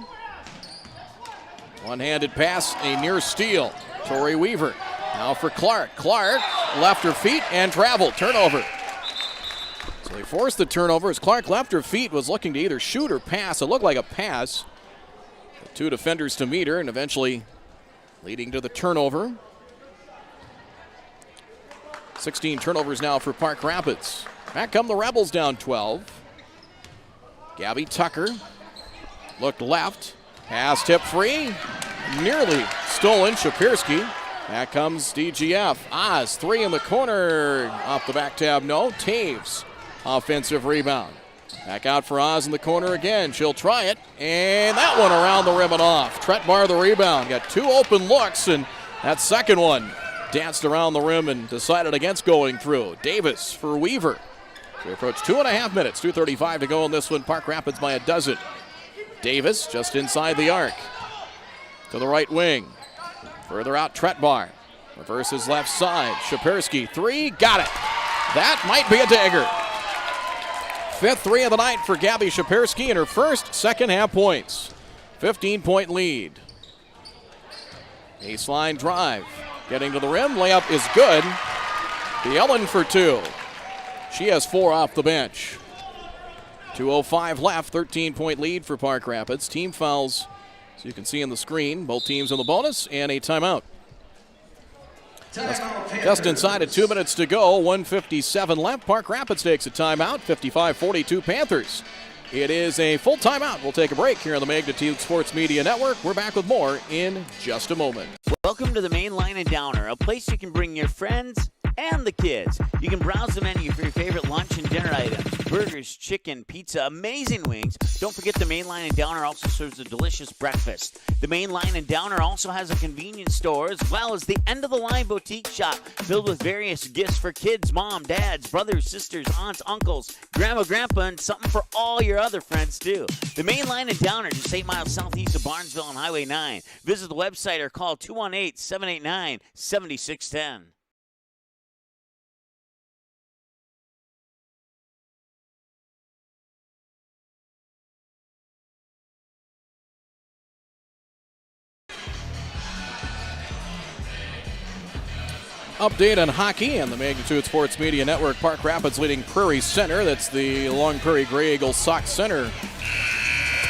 One-handed pass, a near steal. Tori Weaver now for Clark. Clark left her feet and traveled. Turnover. So they forced the turnover as Clark left her feet, was looking to either shoot or pass. It looked like a pass. The 2 defenders to meet her and eventually leading to the turnover. 16 turnovers now for Park Rapids. Back come the Rebels down 12. Gabby Tucker looked left. Pass tip free. Nearly stolen. Shapirsky. Back comes DGF. Oz, 3 in the corner. Off the back tab, no. Taves. Offensive rebound. Back out for Oz in the corner again. She'll try it, and that one around the rim and off. Tretbar the rebound. Got two open looks, and that second one danced around the rim and decided against going through. Davis for Weaver. We approach 2.5 minutes, 2:35 to go in this one. Park Rapids by a dozen. Davis just inside the arc. To the right wing. Further out, Tretbar. Reverses left side. Shapersky, three, got it. That might be a dagger. Fifth three of the night for Gabby Shapersky in her first second-half points. 15-point lead. Baseline drive. Getting to the rim, layup is good. Bielen for two. She has four off the bench. 2:05 left, 13-point lead for Park Rapids. Team fouls, so you can see on the screen, both teams in the bonus, and a timeout. Just inside of 2 minutes to go, 1:57 left. Park Rapids takes a timeout, 55-42 Panthers. It is a full timeout. We'll take a break here on the Magnitude Sports Media Network. We're back with more in just a moment. Welcome to the Main Line and Downer, a place you can bring your friends and the kids. You can browse the menu for your favorite lunch and dinner items. Burgers, chicken, pizza, amazing wings. Don't forget the Main Line and Downer also serves a delicious breakfast. The Main Line and Downer also has a convenience store as well as the end-of-the-line boutique shop filled with various gifts for kids, mom, dads, brothers, sisters, aunts, uncles, grandma, grandpa, and something for all your other friends too. The Main Line and Downer, just 8 miles southeast of Barnesville on Highway 9. Visit the website or call 218-789-7610. Update on hockey and the Magnitude Sports Media Network. Park Rapids leading Prairie Center. That's the Long Prairie Grey Eagles Sox Center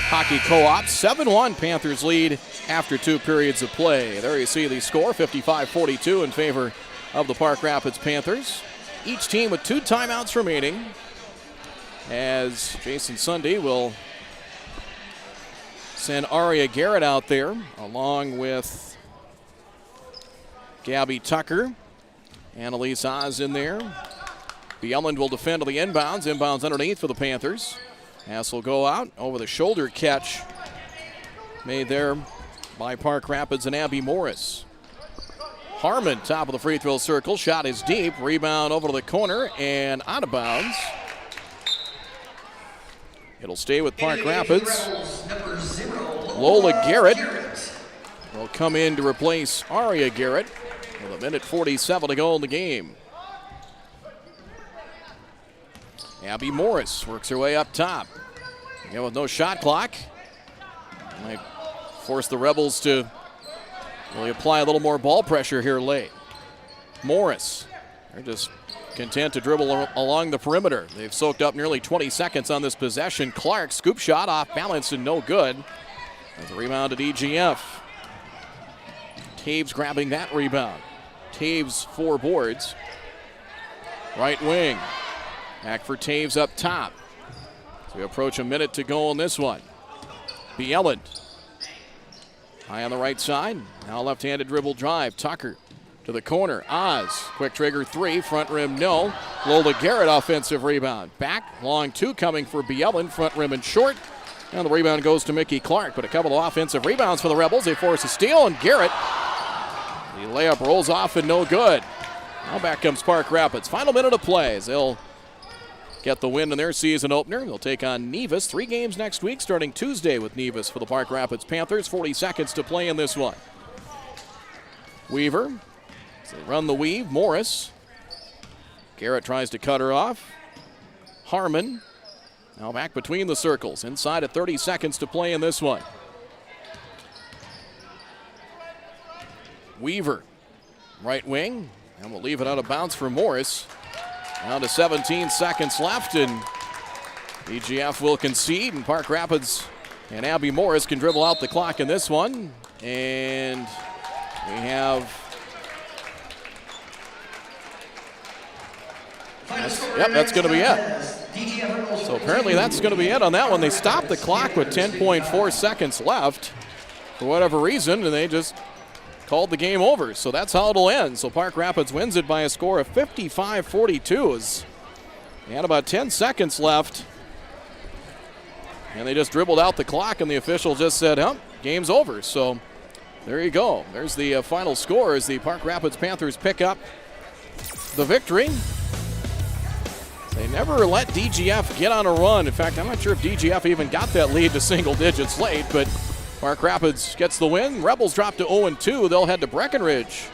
hockey co-op. 7-1 Panthers lead after 2 periods of play. There you see the score, 55-42 in favor of the Park Rapids Panthers. Each team with 2 timeouts remaining as Jason Sunday will send Aria Garrett out there along with Gabby Tucker. Annalise Oz in there. Bielen will defend to the inbounds. Inbounds underneath for the Panthers. Pass will go out over the shoulder catch made there by Park Rapids and Abby Morris. Harmon, top of the free throw circle. Shot is deep. Rebound over to the corner and out of bounds. It'll stay with Park Rapids. Lola Garrett will come in to replace Aria Garrett with 1:47 to go in the game. Abby Morris works her way up top. Again, with no shot clock. Might force the Rebels to really apply a little more ball pressure here late. Morris, they're just content to dribble along the perimeter. They've soaked up nearly 20 seconds on this possession. Clark, scoop shot off balance and no good. There's a rebound to DGF. Taves grabbing that rebound. Taves 4 boards. Right wing. Back for Taves up top. So we approach a minute to go on this one. Bielen. High on the right side. Now left-handed dribble drive. Tucker to the corner. Oz. Quick trigger 3. Front rim no. Lola Garrett offensive rebound. Back. Long 2 coming for Bielen. Front rim and short. And the rebound goes to Mickey Clark. But a couple of offensive rebounds for the Rebels. They force a steal and Garrett. The layup rolls off and no good. Now back comes Park Rapids. Final minute of play as they'll get the win in their season opener. They'll take on Nevis. 3 games next week, starting Tuesday with Nevis for the Park Rapids Panthers. 40 seconds to play in this one. Weaver. So they run the weave. Morris. Garrett tries to cut her off. Harmon. Now back between the circles. Inside of 30 seconds to play in this one. Weaver, right wing, and we'll leave it out of bounds for Morris. Down to 17 seconds left, and DGF will concede, and Park Rapids and Abby Morris can dribble out the clock in this one. And we have, that's going to be it. So apparently that's going to be it on that one. They stopped the clock with 10.4 seconds left for whatever reason, and they just called the game over. So that's how it'll end. So Park Rapids wins it by a score of 55-42. They had about 10 seconds left And they just dribbled out the clock, and the official just said, game's over. So there you go. There's the final score as the Park Rapids Panthers pick up the victory. They never let DGF get on a run. In fact, I'm not sure if DGF even got that lead to single digits late, but Park Rapids gets the win. Rebels drop to 0-2. They'll head to Breckenridge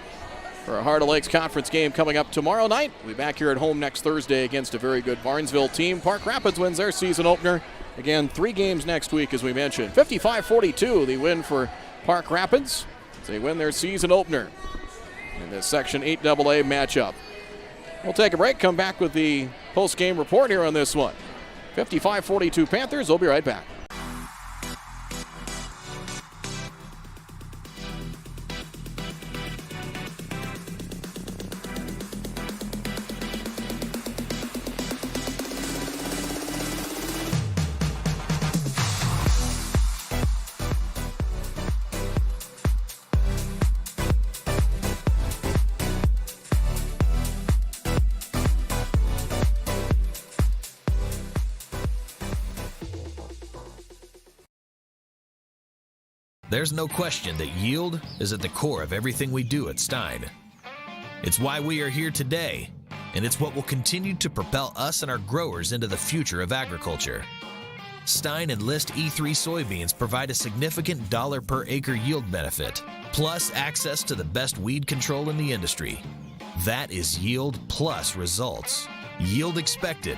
for a Heart of Lakes Conference game coming up tomorrow night. We'll be back here at home next Thursday against a very good Barnesville team. Park Rapids wins their season opener. Again, 3 games next week, as we mentioned. 55-42, the win for Park Rapids. They win their season opener in this Section 8AA matchup. We'll take a break, come back with the post-game report here on this one. 55-42 Panthers. We'll be right back. There's no question that yield is at the core of everything we do at Stein. It's why we are here today, and it's what will continue to propel us and our growers into the future of agriculture. Stein and List E3 soybeans provide a significant dollar per acre yield benefit, plus access to the best weed control in the industry. That is yield plus results. Yield expected,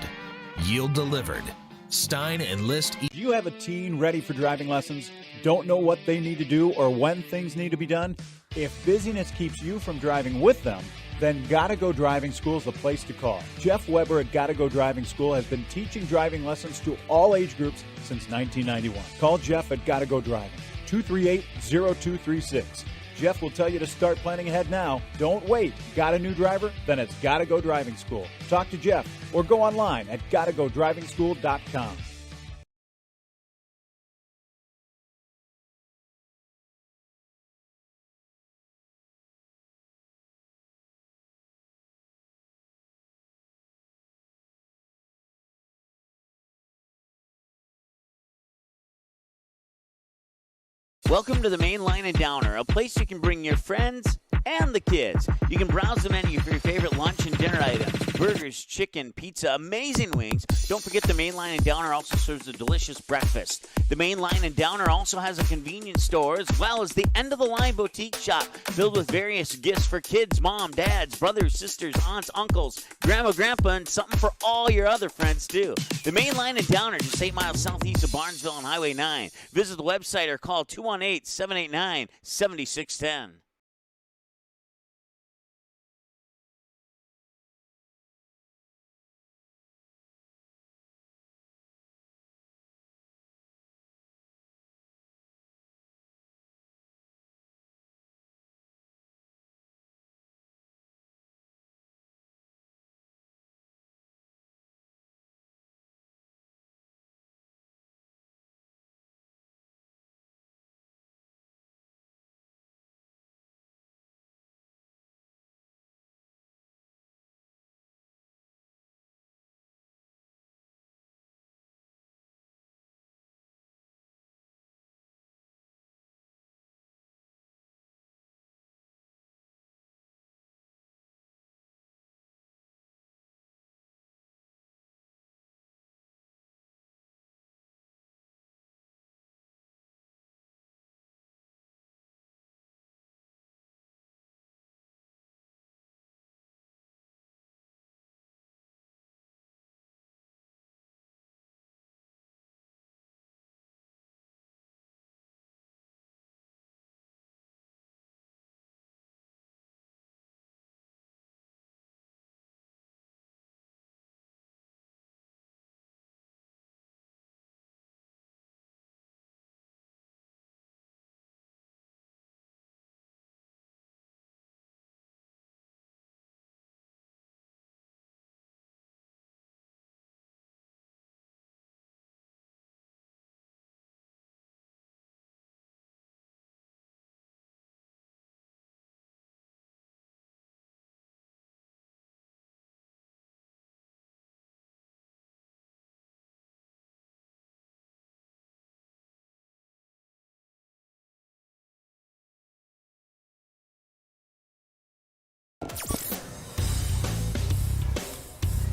yield delivered. Stein and List Do you have a teen ready for driving lessons? Don't know what they need to do or when things need to be done? If busyness keeps you from driving with them, then Gotta Go Driving School is the place to call. Jeff Weber at Gotta Go Driving School has been teaching driving lessons to all age groups since 1991. Call Jeff at Gotta Go Driving, 238-0236. Jeff will tell you to start planning ahead now. Don't wait. Got a new driver? Then it's Gotta Go Driving School. Talk to Jeff or go online at gottagodrivingschool.com. Welcome to the Main Line and Downer, a place you can bring your friends and the kids. You can browse the menu for your favorite lunch and dinner items. Burgers, chicken, pizza, amazing wings. Don't forget the Main Line and Downer also serves a delicious breakfast. The Main Line and Downer also has a convenience store as well as the end-of-the-line boutique shop filled with various gifts for kids, mom, dads, brothers, sisters, aunts, uncles, grandma, grandpa, and something for all your other friends too. The Main Line and Downer, just 8 miles southeast of Barnesville on Highway 9. Visit the website or call 218-789-7610.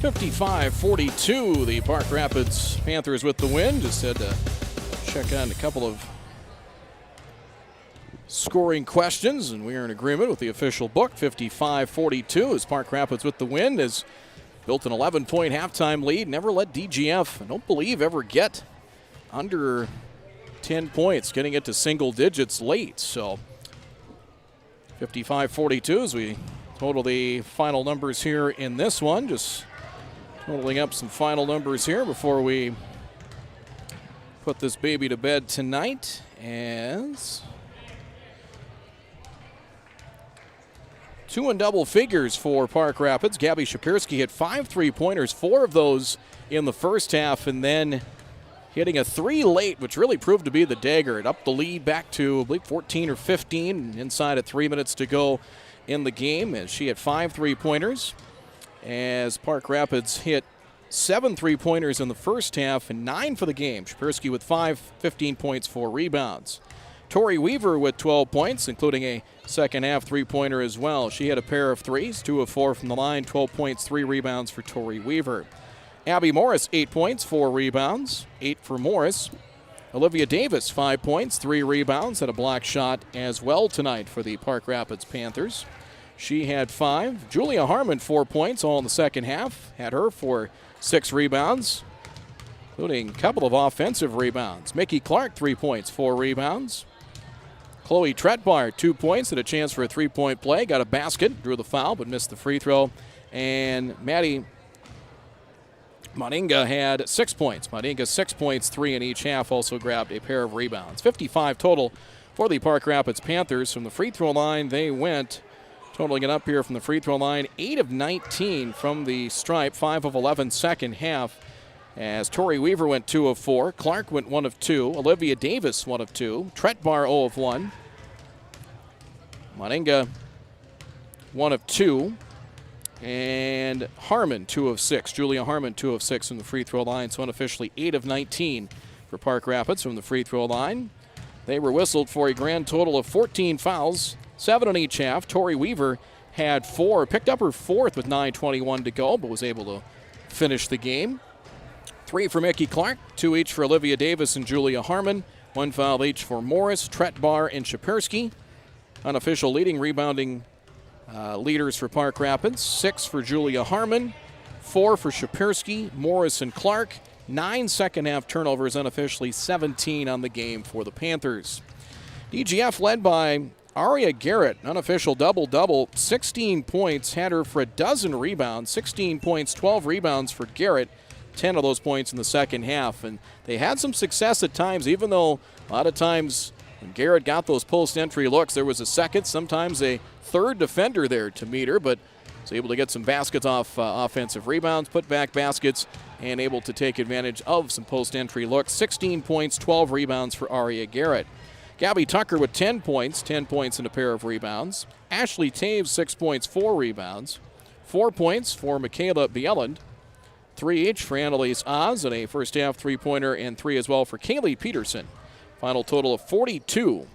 55-42, the Park Rapids Panthers with the win. Just had to check on a couple of scoring questions, and we are in agreement with the official book. 55-42 as Park Rapids with the win has built an 11-point halftime lead. Never let DGF, I don't believe, ever get under 10 points, getting it to single digits late. So 55-42 as we total the final numbers here in this one. Just totaling up some final numbers here before we put this baby to bed tonight. As 2 in double figures for Park Rapids. Gabby Shapirski hit 5 3-pointers, 4 of those in the first half, and then hitting a 3 late, which really proved to be the dagger. It upped the lead back to, I believe, 14 or 15, inside of 3 minutes to go in the game, as she hit 5 3-pointers. As Park Rapids hit 7 3-pointers in the first half and 9 for the game. Shapirski with 15 points, 4 rebounds. Tori Weaver with 12 points, including a second half 3-pointer as well. She had a pair of threes, 2 of 4 from the line, 12 points, 3 rebounds for Tori Weaver. Abby Morris, 8 points, 4 rebounds, 8 for Morris. Olivia Davis, 5 points, 3 rebounds, had a block shot as well tonight for the Park Rapids Panthers. She had 5. Julia Harmon, 4 points, all in the second half. Had her for 6 rebounds, including a couple of offensive rebounds. Mickey Clark, 3 points, 4 rebounds. Chloe Tretbar, 2 points, and a chance for a 3-point play. Got a basket, drew the foul, but missed the free throw. And Maddie Moninga had 6 points. Moninga 6 points, 3 in each half, also grabbed a pair of rebounds. 55 total for the Park Rapids Panthers. From the free throw line, they went, totaling it up here from the free throw line, 8 of 19 from the stripe, 5 of 11 second half. As Tori Weaver went 2 of 4, Clark went 1 of 2, Olivia Davis 1 of 2, Tretbar 0 of 1, Moninga 1 of 2, and Harmon 2 of 6. Julia Harmon 2 of 6 from the free throw line, so unofficially 8 of 19 for Park Rapids from the free throw line. They were whistled for a grand total of 14 fouls, 7 in each half. Tori Weaver had 4, picked up her 4th with 9:21 to go, but was able to finish the game. 3 for Mickey Clark, 2 each for Olivia Davis and Julia Harmon, 1 foul each for Morris, Tretbar, and Shapirski. Unofficial leading rebounding leaders for Park Rapids, 6 for Julia Harmon, 4 for Shapirski, Morris, and Clark. 9 second half turnovers, unofficially 17 on the game for the Panthers. DGF led by Aria Garrett, unofficial double-double, 16 points, had her for a dozen rebounds, 16 points, 12 rebounds for Garrett. 10 of those points in the second half, and they had some success at times, even though a lot of times when Garrett got those post-entry looks, there was a second, sometimes a third defender there to meet her, but was able to get some baskets off offensive rebounds, put back baskets, and able to take advantage of some post-entry looks. 16 points, 12 rebounds for Aria Garrett. Gabby Tucker with 10 points and a pair of rebounds. Ashley Taves, 6 points, 4 rebounds. 4 points for Michaela Bieland. 3 each for Annalise Oz, and a first half 3-pointer, and 3 as well for Kaylee Peterson. Final total of 42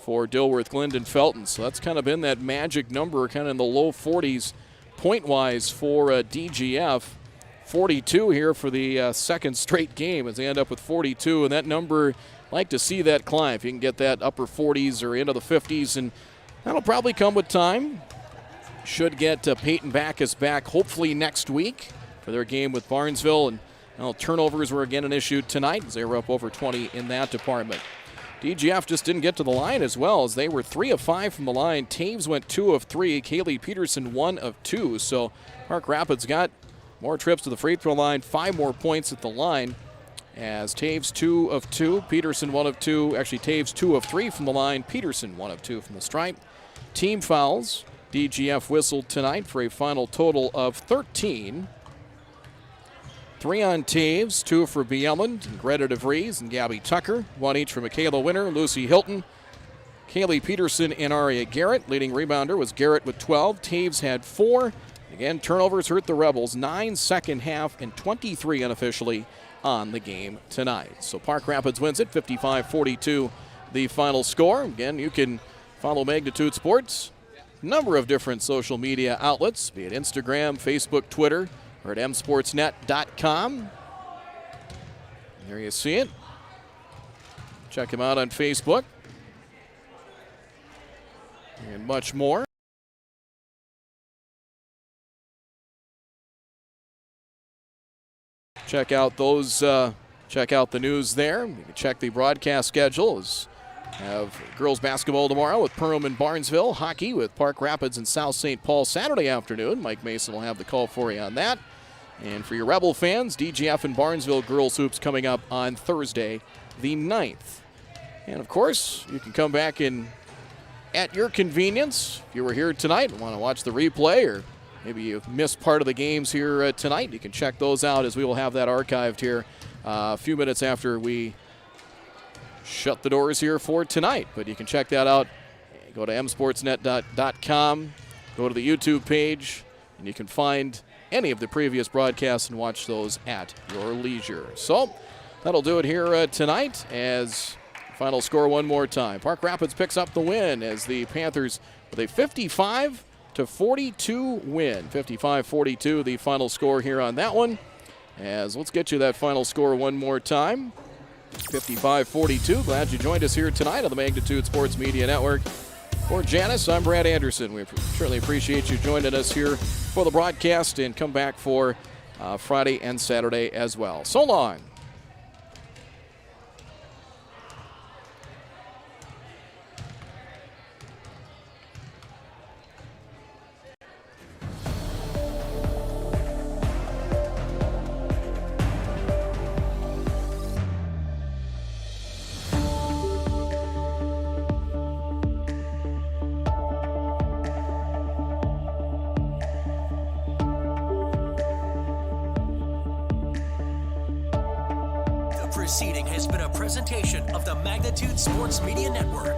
for Dilworth Glendon Felton. So that's kind of been that magic number, kind of in the low 40s point-wise for DGF. 42 here for the second straight game as they end up with 42, and that number, like to see that climb. If you can get that upper 40s or into the 50s, and that'll probably come with time. Should get Peyton Backus back hopefully next week for their game with Barnesville, and turnovers were again an issue tonight as they were up over 20 in that department. DGF just didn't get to the line as well, as they were 3 of 5 from the line. Taves went 2 of 3. Kaylee Peterson 1 of 2. So Park Rapids got more trips to the free throw line, 5 more points at the line, as Taves 2 of 2, Peterson 1 of 2. Actually, Taves 2 of 3 from the line, Peterson 1 of 2 from the stripe. Team fouls, DGF whistled tonight for a final total of 13. 3 on Taves, 2 for Bieland, and Greta DeVries and Gabby Tucker. 1 each for Michaela Winter, Lucy Hilton, Kaylee Peterson, and Aria Garrett. Leading rebounder was Garrett with 12. Taves had 4. Again, turnovers hurt the Rebels. 9 second half and 23 unofficially on the game tonight. So Park Rapids wins it 55-42, the final score. Again, you can follow Magnitude Sports, number of different social media outlets, be it Instagram, Facebook, Twitter, or at msportsnet.com. There you see it. Check him out on Facebook. And much more. Check out those. Check out the news there. You can check the broadcast schedule. Have girls basketball tomorrow with Perham and Barnesville. Hockey with Park Rapids and South St. Paul Saturday afternoon. Mike Mason will have the call for you on that. And for your Rebel fans, DGF and Barnesville girls hoops coming up on Thursday the 9th. And of course, you can come back in at your convenience. If you were here tonight and want to watch the replay, or maybe you missed part of the games here tonight, you can check those out, as we will have that archived here a few minutes after we shut the doors here for tonight. But you can check that out. Go to msportsnet.com, go to the YouTube page, and you can find any of the previous broadcasts and watch those at your leisure. So that'll do it here tonight. As final score one more time, Park Rapids picks up the win as the Panthers with a 55-42 win. 55-42 the final score here on that one. As let's get you that final score one more time. 55-42. Glad you joined us here tonight on the Magnitude Sports Media Network. For Janice, I'm Brad Anderson. We certainly appreciate you joining us here for the broadcast, and come back for Friday and Saturday as well. So long. Proceeding has been a presentation of the Magnitude Sports Media Network.